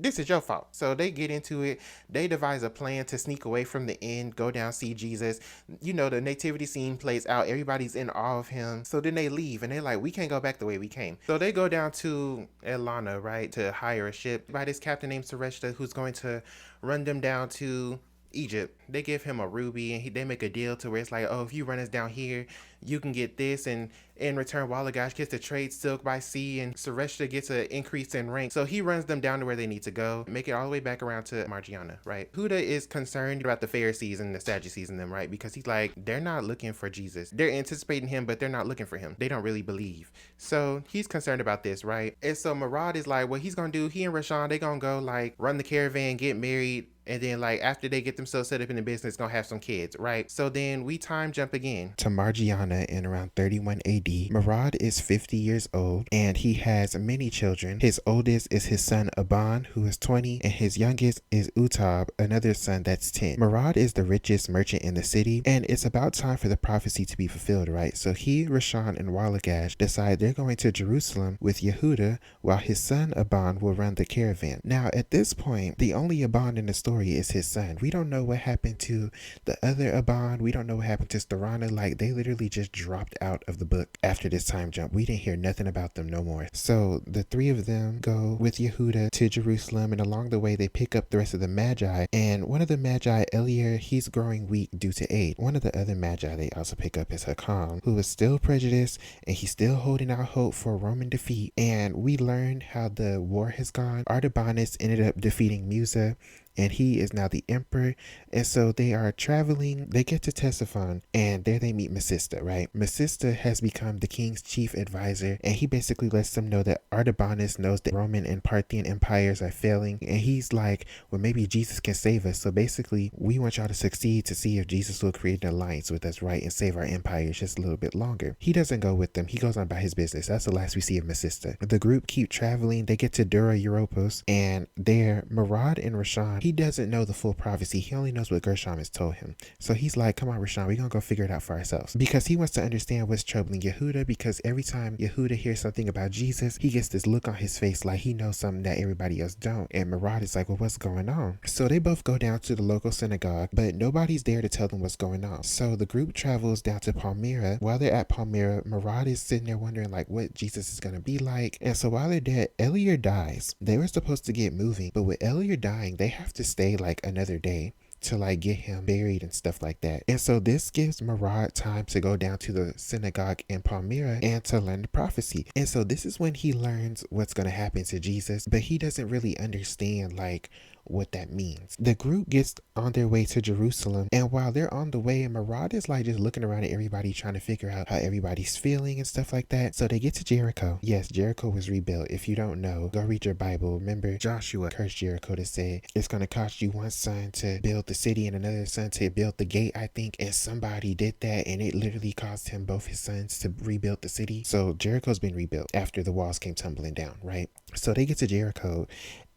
This is your fault. So they get into it. They devise a plan to sneak away from the inn, go down, see Jesus. You know, the nativity scene plays out. Everybody's in awe of him. So then they leave and they're like, we can't go back the way we came. So they go down to Atlanta, right, to hire a ship by this captain named Sareshta, who's going to run them down to Egypt. They give him a ruby and they make a deal to where it's like, oh, if you run us down here, you can get this, and in return Wallagash gets to trade silk by sea, and Sareshta gets an increase in rank. So he runs them down to where they need to go, make it all the way back around to Margiana, right? Huda is concerned about the Pharisees and the Sadducees and them, right? Because he's like, they're not looking for Jesus. They're anticipating him, but they're not looking for him. They don't really believe. So he's concerned about this, right? And so Murad is like, what he's gonna do, he and Rashawn, they gonna go like run the caravan, get married, and then like after they get themselves set up in the business, gonna have some kids, right? So then we time jump again to Margiana in around 31 AD. Murad is 50 years old and he has many children. His oldest is his son Aban, who is 20, and his youngest is Utab, another son that's 10. Murad is the richest merchant in the city, and it's about time for the prophecy to be fulfilled, right? So he, Rashawn, and Wallagash decide they're going to Jerusalem with Yehuda, while his son Aban will run the caravan. Now at this point, the only Aban in the story is his son. We don't know what happened to the other Aban. We don't know what happened to Starana. Like, they literally just dropped out of the book after this time jump. We didn't hear nothing about them no more. So the three of them go with Yehuda to Jerusalem, and along the way they pick up the rest of the Magi, and one of the Magi, Elier, he's growing weak due to age. One of the other Magi they also pick up is Hakam, who is still prejudiced and he's still holding out hope for Roman defeat. And we learned how the war has gone. Artabanus ended up defeating Musa, and he is now the emperor. And so they are traveling, they get to Ctesiphon, and there they meet Masista, right? Masista has become the king's chief advisor, and he basically lets them know that Artabanus knows that Roman and Parthian empires are failing, and he's like, well, maybe Jesus can save us. So basically, we want y'all to succeed to see if Jesus will create an alliance with us, right, and save our empires just a little bit longer. He doesn't go with them. He goes on about his business. That's the last we see of Masista. The group keep traveling. They get to Dura Europos, and there, Murad and Rashawn, he doesn't know the full prophecy. He only knows what Gershom has told him. So he's like, come on, Rashawn, we're going to go figure it out for ourselves. Because he wants to understand what's troubling Yehuda, because every time Yehuda hears something about Jesus, he gets this look on his face like he knows something that everybody else don't. And Murad is like, well, what's going on? So they both go down to the local synagogue, but nobody's there to tell them what's going on. So the group travels down to Palmyra. While they're at Palmyra, Murad is sitting there wondering like what Jesus is going to be like. And so while they're there, Eliar dies. They were supposed to get moving, but with Eliar dying, they have to stay like another day to like get him buried and stuff like that. And so this gives Murad time to go down to the synagogue in Palmyra and to learn the prophecy. And so this is when he learns what's going to happen to Jesus, but he doesn't really understand like what that means. The group gets on their way to Jerusalem, and while they're on the way, Murad is like just looking around at everybody, trying to figure out how everybody's feeling and stuff like that. So they get to Jericho. Yes, Jericho was rebuilt. If you don't know, go read your Bible. Remember, Joshua cursed Jericho to say it's going to cost you one son to build the city and another son to build the gate, I think. And somebody did that, and it literally cost him both his sons to rebuild the city. So Jericho's been rebuilt after the walls came tumbling down, right? So they get to Jericho,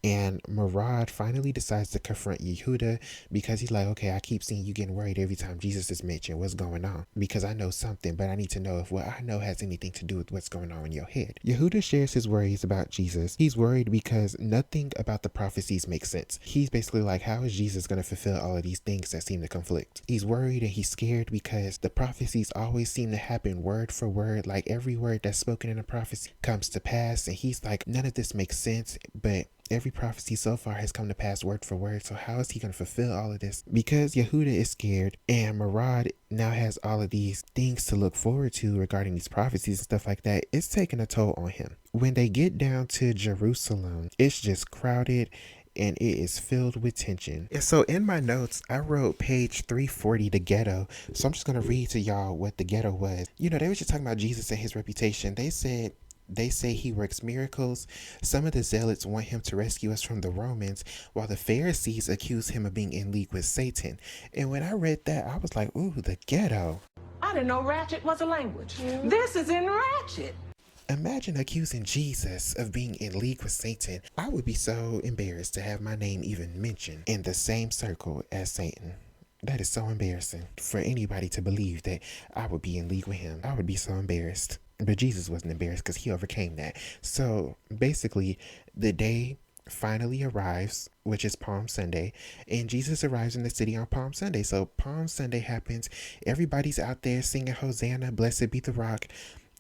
and Murad finally decides to confront Yehuda because he's like, okay, I keep seeing you getting worried every time Jesus is mentioned. What's going on? Because I know something, but I need to know if what I know has anything to do with what's going on in your head. Yehuda shares his worries about Jesus. He's worried because nothing about the prophecies makes sense. He's basically like, how is Jesus going to fulfill all of these things that seem to conflict? He's worried and he's scared because the prophecies always seem to happen word for word. Like every word that's spoken in a prophecy comes to pass. And he's like, none of this makes sense, but every prophecy so far has come to pass word for word. So how is he going to fulfill all of this? Because Yehuda is scared and Murad now has all of these things to look forward to regarding these prophecies and stuff like that. It's taking a toll on him. When they get down to Jerusalem, it's just crowded and it is filled with tension. And so in my notes, I wrote page 340, the ghetto. So I'm just going to read to y'all what the ghetto was. You know, they were just talking about Jesus and his reputation. They say he works miracles. Some of the zealots want him to rescue us from the Romans, while the Pharisees accuse him of being in league with Satan. And when I read that, I was like, ooh, the ghetto. I didn't know ratchet was a language. This is in ratchet. Imagine accusing Jesus of being in league with Satan. I would be so embarrassed to have my name even mentioned in the same circle as Satan. That is so embarrassing for anybody to believe that I would be in league with him. I would be so embarrassed. But Jesus wasn't embarrassed because he overcame that. So basically, the day finally arrives, which is Palm Sunday, and Jesus arrives in the city on Palm Sunday. So Palm Sunday happens. Everybody's out there singing Hosanna, blessed be the rock.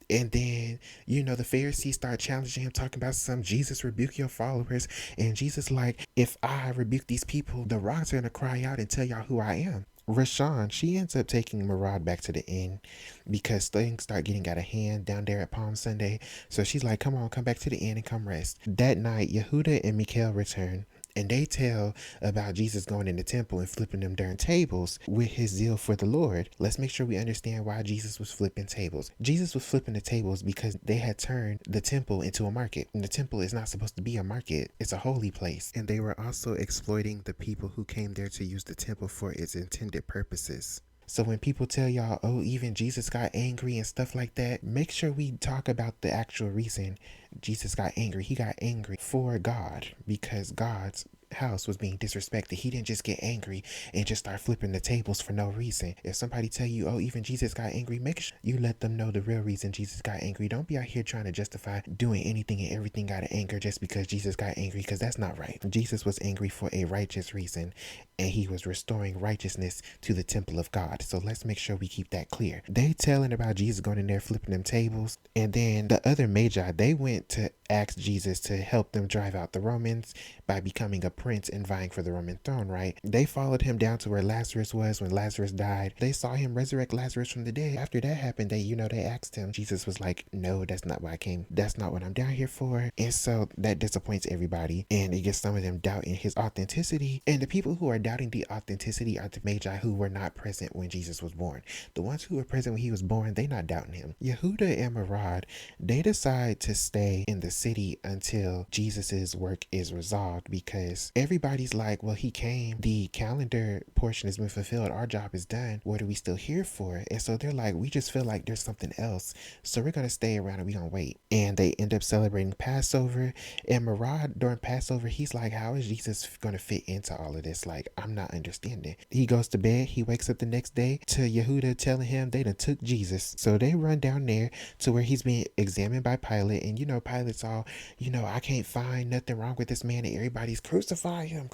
And then, you know, the Pharisees start challenging him, talking about some Jesus rebuke your followers. And Jesus like, if I rebuke these people, the rocks are going to cry out and tell y'all who I am. Rashawn, she ends up taking Murad back to the inn because things start getting out of hand down there at Palm Sunday. So she's like, come on, come back to the inn and come rest. That night, Yehuda and Mikhail return. And they tell about Jesus going in the temple and flipping them darn tables with his zeal for the Lord. Let's make sure we understand why Jesus was flipping tables. Jesus was flipping the tables because they had turned the temple into a market. And the temple is not supposed to be a market. It's a holy place. And they were also exploiting the people who came there to use the temple for its intended purposes. So when people tell y'all, oh, even Jesus got angry and stuff like that, make sure we talk about the actual reason Jesus got angry. He got angry for God because God's house was being disrespected. He didn't just get angry and just start flipping the tables for no reason. If somebody tell you, oh, even Jesus got angry, make sure you let them know the real reason Jesus got angry. Don't be out here trying to justify doing anything and everything out of anger just because Jesus got angry, because that's not right. Jesus was angry for a righteous reason, and he was restoring righteousness to the temple of God. So let's make sure we keep that clear. They telling about Jesus going in there flipping them tables, and then the other Magi, they went to ask Jesus to help them drive out the Romans by becoming a prince and vying for the Roman throne, right? They followed him down to where Lazarus was when Lazarus died. They saw him resurrect Lazarus from the dead. After that happened, they asked him. Jesus was like, no, that's not why I came. That's not what I'm down here for. And so that disappoints everybody, and it gets some of them doubting his authenticity. And the people who are doubting the authenticity are the Magi who were not present when Jesus was born. The ones who were present when he was born, they not doubting him. Yehuda and Murad, they decide to stay in the city until Jesus's work is resolved, because everybody's like, well, he came, the calendar portion has been fulfilled, our job is done, what are we still here for? And so they're like, we just feel like there's something else, so we're gonna stay around and we're gonna wait. And they end up celebrating Passover, and Murad during Passover, he's like, how is Jesus gonna fit into all of this? Like, I'm not understanding. He goes to bed, he wakes up the next day to Yehuda telling him they done took Jesus. So they run down there to where he's being examined by Pilate, and Pilate's all, I can't find nothing wrong with this man, and everybody's crucify him.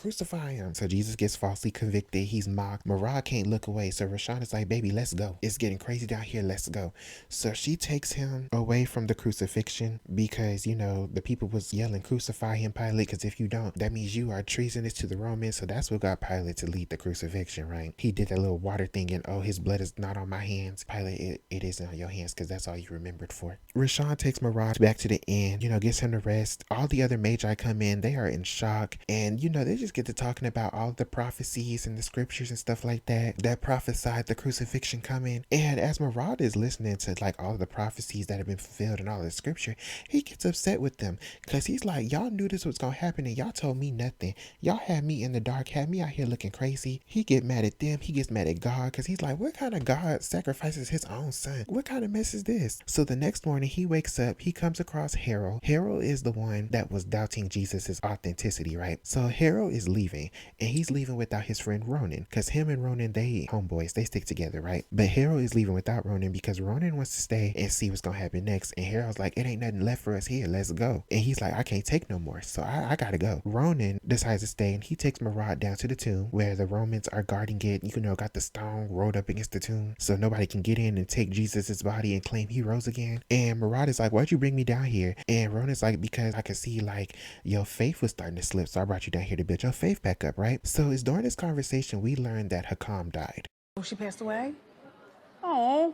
So Jesus gets falsely convicted, he's mocked. Murad can't look away, so Rashawn is like, baby, let's go. It's getting crazy down here, let's go. So she takes him away from the crucifixion because, the people was yelling, crucify him, Pilate, because if you don't, that means you are treasonous to the Romans. So that's what got Pilate to lead the crucifixion, right? He did that little water thing and, oh, his blood is not on my hands. Pilate, it isn't on your hands because that's all you remembered for. Rashawn takes Murad back to the inn, gets him to rest. All the other Magi come in, they are in shock, and they just get to talking about all the prophecies and the scriptures and stuff like that prophesied the crucifixion coming. And as Murad is listening to like all of the prophecies that have been fulfilled in all of the scripture, he gets upset with them because he's like, y'all knew this was gonna happen and y'all told me nothing. Y'all had me in the dark, had me out here looking crazy. He get mad at them, he gets mad at God because he's like, what kind of God sacrifices his own son? What kind of mess is this? So the next morning he wakes up, he comes across Harold. Harold is the one that was doubting Jesus's authenticity, right? So Harold is leaving, and he's leaving without his friend Ronan, because him and Ronan, they homeboys, they stick together, right? But Harold is leaving without Ronan because Ronan wants to stay and see what's gonna happen next, and Harold's like, it ain't nothing left for us here, let's go. And he's like, I can't take no more, so I gotta go. Ronan decides to stay, and he takes Murad down to the tomb where the Romans are guarding it. Got the stone rolled up against the tomb so nobody can get in and take Jesus's body and claim he rose again. And Murad is like, why'd you bring me down here? And Ronan's like, because I could see like your faith was starting to slip, so I brought you down here to build your faith back up, right? So it's during this conversation we learned that Hakam died. Oh, she passed away? Oh.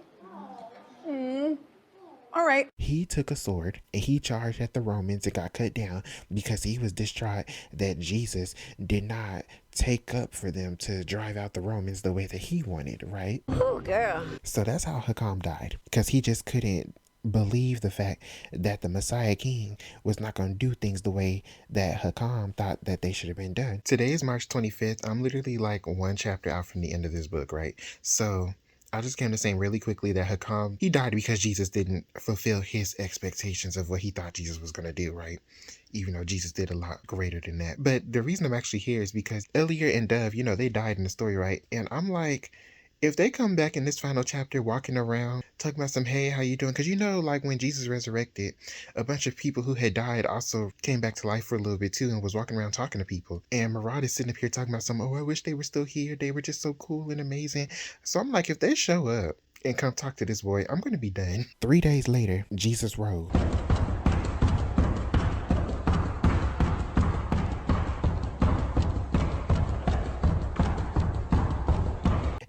All right. He took a sword and he charged at the Romans and got cut down because he was distraught that Jesus did not take up for them to drive out the Romans the way that he wanted, right? Ooh, girl. So that's how Hakam died, because he just couldn't believe the fact that the Messiah King was not going to do things the way that Hakam thought that they should have been done. Today is March 25th. I'm literally like one chapter out from the end of this book, right? So I just came to say really quickly that Hakam, he died because Jesus didn't fulfill his expectations of what he thought Jesus was going to do, right? Even though Jesus did a lot greater than that. But the reason I'm actually here is because Elia and Dove, they died in the story, right? And I'm like, if they come back in this final chapter walking around talking about some, hey, how you doing? Because like when Jesus resurrected, a bunch of people who had died also came back to life for a little bit too and was walking around talking to people. And Murad is sitting up here talking about some, oh, I wish they were still here. They were just so cool and amazing. So I'm like, if they show up and come talk to this boy, I'm going to be done. 3 days later, Jesus rose.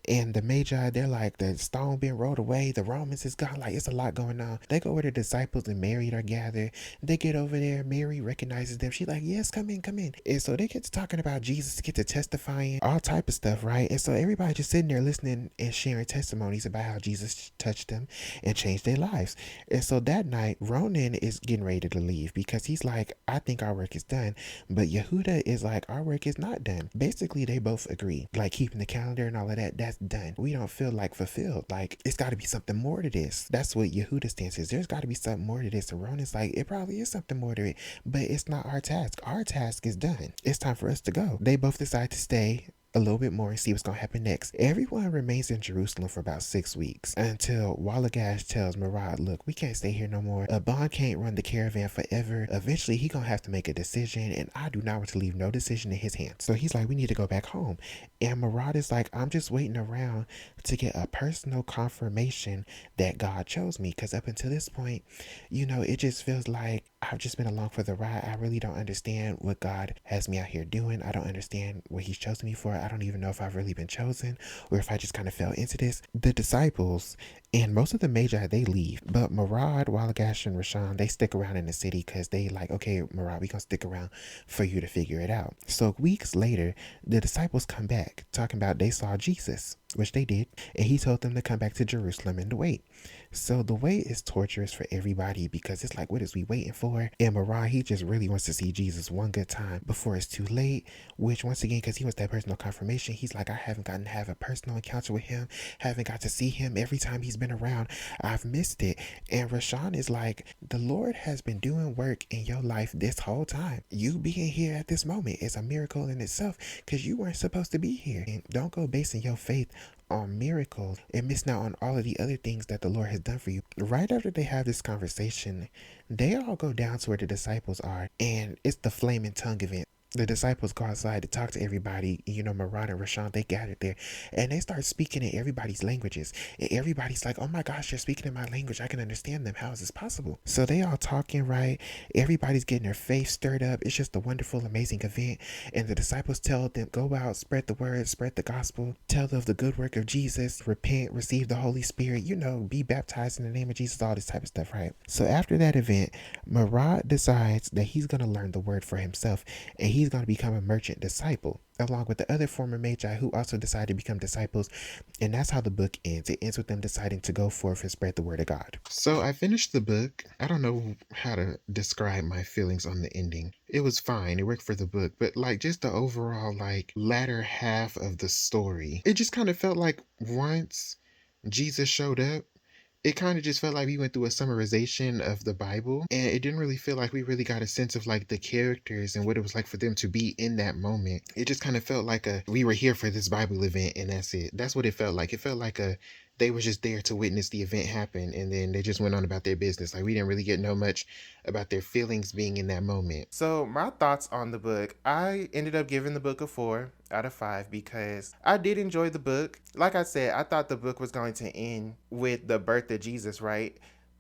And the Magi, they're like, the stone being rolled away, the Romans is gone, like it's a lot going on. They go where the disciples and Mary are gathered. They get over there, Mary recognizes them. She's like, yes, come in. And so they get to talking about Jesus, get to testifying, all type of stuff, right? And so everybody just sitting there listening and sharing testimonies about how Jesus touched them and changed their lives. And so that night, Ronan is getting ready to leave because he's like, I think our work is done. But Yehuda is like, our work is not done. Basically, they both agree, like keeping the calendar and all of that, that's done. We don't feel like fulfilled. Like, it's got to be something more to this. That's what Yehuda's stance is. There's got to be something more to this. And Ronan's like, it probably is something more to it, but it's not our task. Our task is done. It's time for us to go. They both decide to stay a little bit more and see what's going to happen next. Everyone remains in Jerusalem for about 6 weeks until Wallagash tells Murad, look, we can't stay here no more. Abban can't run the caravan forever. Eventually, he going to have to make a decision, and I do not want to leave no decision in his hands. So he's like, we need to go back home. And Murad is like, I'm just waiting around to get a personal confirmation that God chose me, because up until this point, it just feels like I've just been along for the ride. I really don't understand what God has me out here doing. I don't understand what he's chosen me for. I don't even know if I've really been chosen or if I just kind of fell into this. The disciples and most of the Magi, they leave. But Murad, Wallagash, and Rashawn, they stick around in the city because they like, okay, Murad, we gonna stick around for you to figure it out. So weeks later, the disciples come back talking about they saw Jesus. which they did, and he told them to come back to Jerusalem and to wait. So the wait is torturous for everybody because it's like, what is we waiting for? And Mari, he just really wants to see Jesus one good time before it's too late, which once again, because he wants that personal confirmation, he's like, I haven't gotten to have a personal encounter with him, haven't got to see him every time he's been around. I've missed it. And Rashawn is like, the Lord has been doing work in your life this whole time. You being here at this moment is a miracle in itself because you weren't supposed to be here. And don't go basing your faith on miracles and missing out on all of the other things that the Lord has done for you. Right after they have this conversation, they all go down to where the disciples are, and it's the flaming tongue event. The disciples go outside to talk to everybody. You know, Murad and Rashawn, they gathered there and they start speaking in everybody's languages. And everybody's like, oh my gosh, you're speaking in my language. I can understand them. How is this possible? So they all talking, right? Everybody's getting their faith stirred up. It's just a wonderful, amazing event. And the disciples tell them, go out, spread the word, spread the gospel, tell of the good work of Jesus, repent, receive the Holy Spirit, you know, be baptized in the name of Jesus, all this type of stuff, right? So after that event, Murad decides that he's going to learn the word for himself, and he's going to become a merchant disciple along with the other former Magi who also decided to become disciples. And that's how the book ends. It ends with them deciding to go forth and spread the word of God. So I finished the book. I don't know how to describe my feelings on the ending. It was fine. It worked for the book. But like just the overall like latter half of the story, it just kind of felt like once Jesus showed up, it kind of just felt like we went through a summarization of the Bible, and it didn't really feel like we really got a sense of like the characters and what it was like for them to be in that moment. It just kind of felt like we were here for this Bible event and that's it. That's what it felt like. It felt like they were just there to witness the event happen, and then they just went on about their business. Like we didn't really get know much about their feelings being in that moment. So my thoughts on the book, I ended up giving the book a 4 out of 5 because I did enjoy the book. Like I said, I thought the book was going to end with the birth of Jesus, right?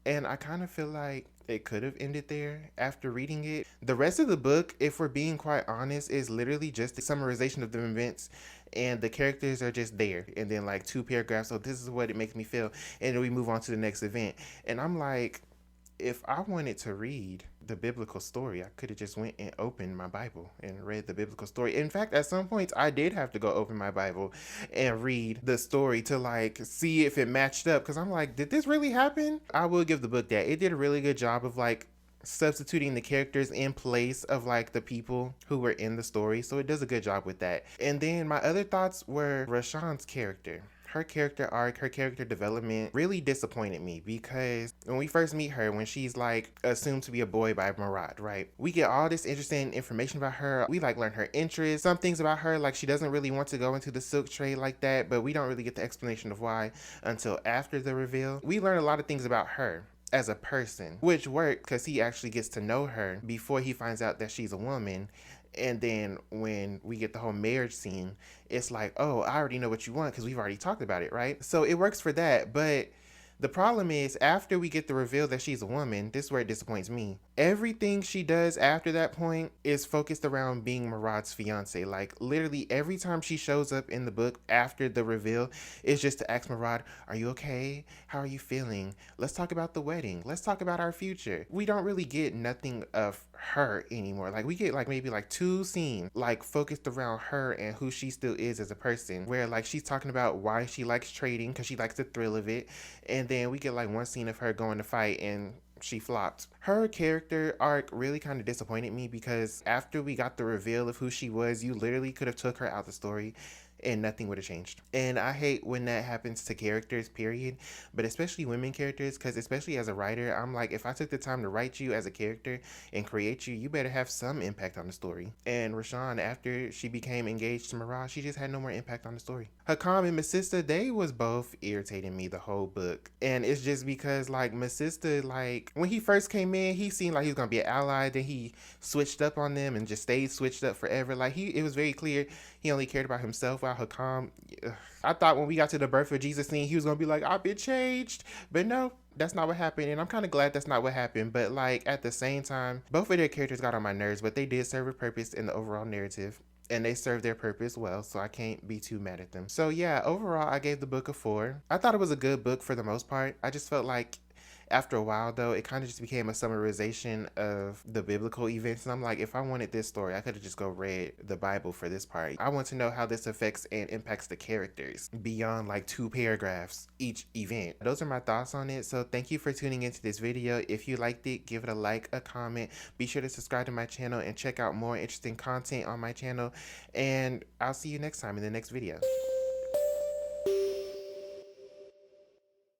And I kind of feel like it could have ended there after reading it. The rest of the book, if we're being quite honest, is literally just a summarization of the events, and the characters are just there, and then like 2 paragraphs, so this is what it makes me feel, and then we move on to the next event. And I'm like, if I wanted to read the biblical story, I could have just went and opened my Bible and read the biblical story. In fact, at some points I did have to go open my Bible and read the story to like see if it matched up, because I'm like, did this really happen? I will give the book that it did a really good job of like substituting the characters in place of like the people who were in the story, so it does a good job with that. And then my other thoughts were Rashawn's character. Her character arc, her character development really disappointed me, because when we first meet her, when she's like assumed to be a boy by Murad, right? We get all this interesting information about her. We like learn her interests, some things about her, like she doesn't really want to go into the silk trade like that, but we don't really get the explanation of why until after the reveal. We learn a lot of things about her as a person, which worked because he actually gets to know her before he finds out that she's a woman. And then when we get the whole marriage scene, it's like, oh, I already know what you want because we've already talked about it, right? So it works for that. But the problem is, after we get the reveal that she's a woman, this is where it disappoints me. Everything she does after that point is focused around being Murad's fiance. Like literally every time she shows up in the book after the reveal, it's just to ask Murad, are you okay? How are you feeling? Let's talk about the wedding. Let's talk about our future. We don't really get nothing of her anymore. Like we get like maybe like 2 scenes like focused around her and who she still is as a person, where like she's talking about why she likes trading because she likes the thrill of it, and then we get like 1 scene of her going to fight and she flopped. Her character arc really kind of disappointed me, because after we got the reveal of who she was, you literally could have took her out the story and nothing would have changed. And I hate when that happens to characters, period, but especially women characters, because especially as a writer, I'm like, if I took the time to write you as a character and create you, you better have some impact on the story. And Rashawn, after she became engaged to Mirage, she just had no more impact on the story. Hakam and Masista, they was both irritating me the whole book. And it's just because like Masista, like when he first came in, he seemed like he was gonna be an ally, then he switched up on them and just stayed switched up forever. Like it was very clear he only cared about himself. While Hakam, I thought when we got to the birth of Jesus scene, he was gonna be like, I've been changed, but no, that's not what happened. And I'm kind of glad that's not what happened. But like at the same time, both of their characters got on my nerves, but they did serve a purpose in the overall narrative, and they served their purpose well, so I can't be too mad at them. So yeah, overall I gave the book a 4. I thought it was a good book for the most part. I just felt like After a while, though, it kind of just became a summarization of the biblical events. And I'm like, if I wanted this story, I could have just go read the Bible for this part. I want to know how this affects and impacts the characters beyond like 2 paragraphs each event. Those are my thoughts on it. So thank you for tuning into this video. If you liked it, give it a like, a comment. Be sure to subscribe to my channel and check out more interesting content on my channel. And I'll see you next time in the next video.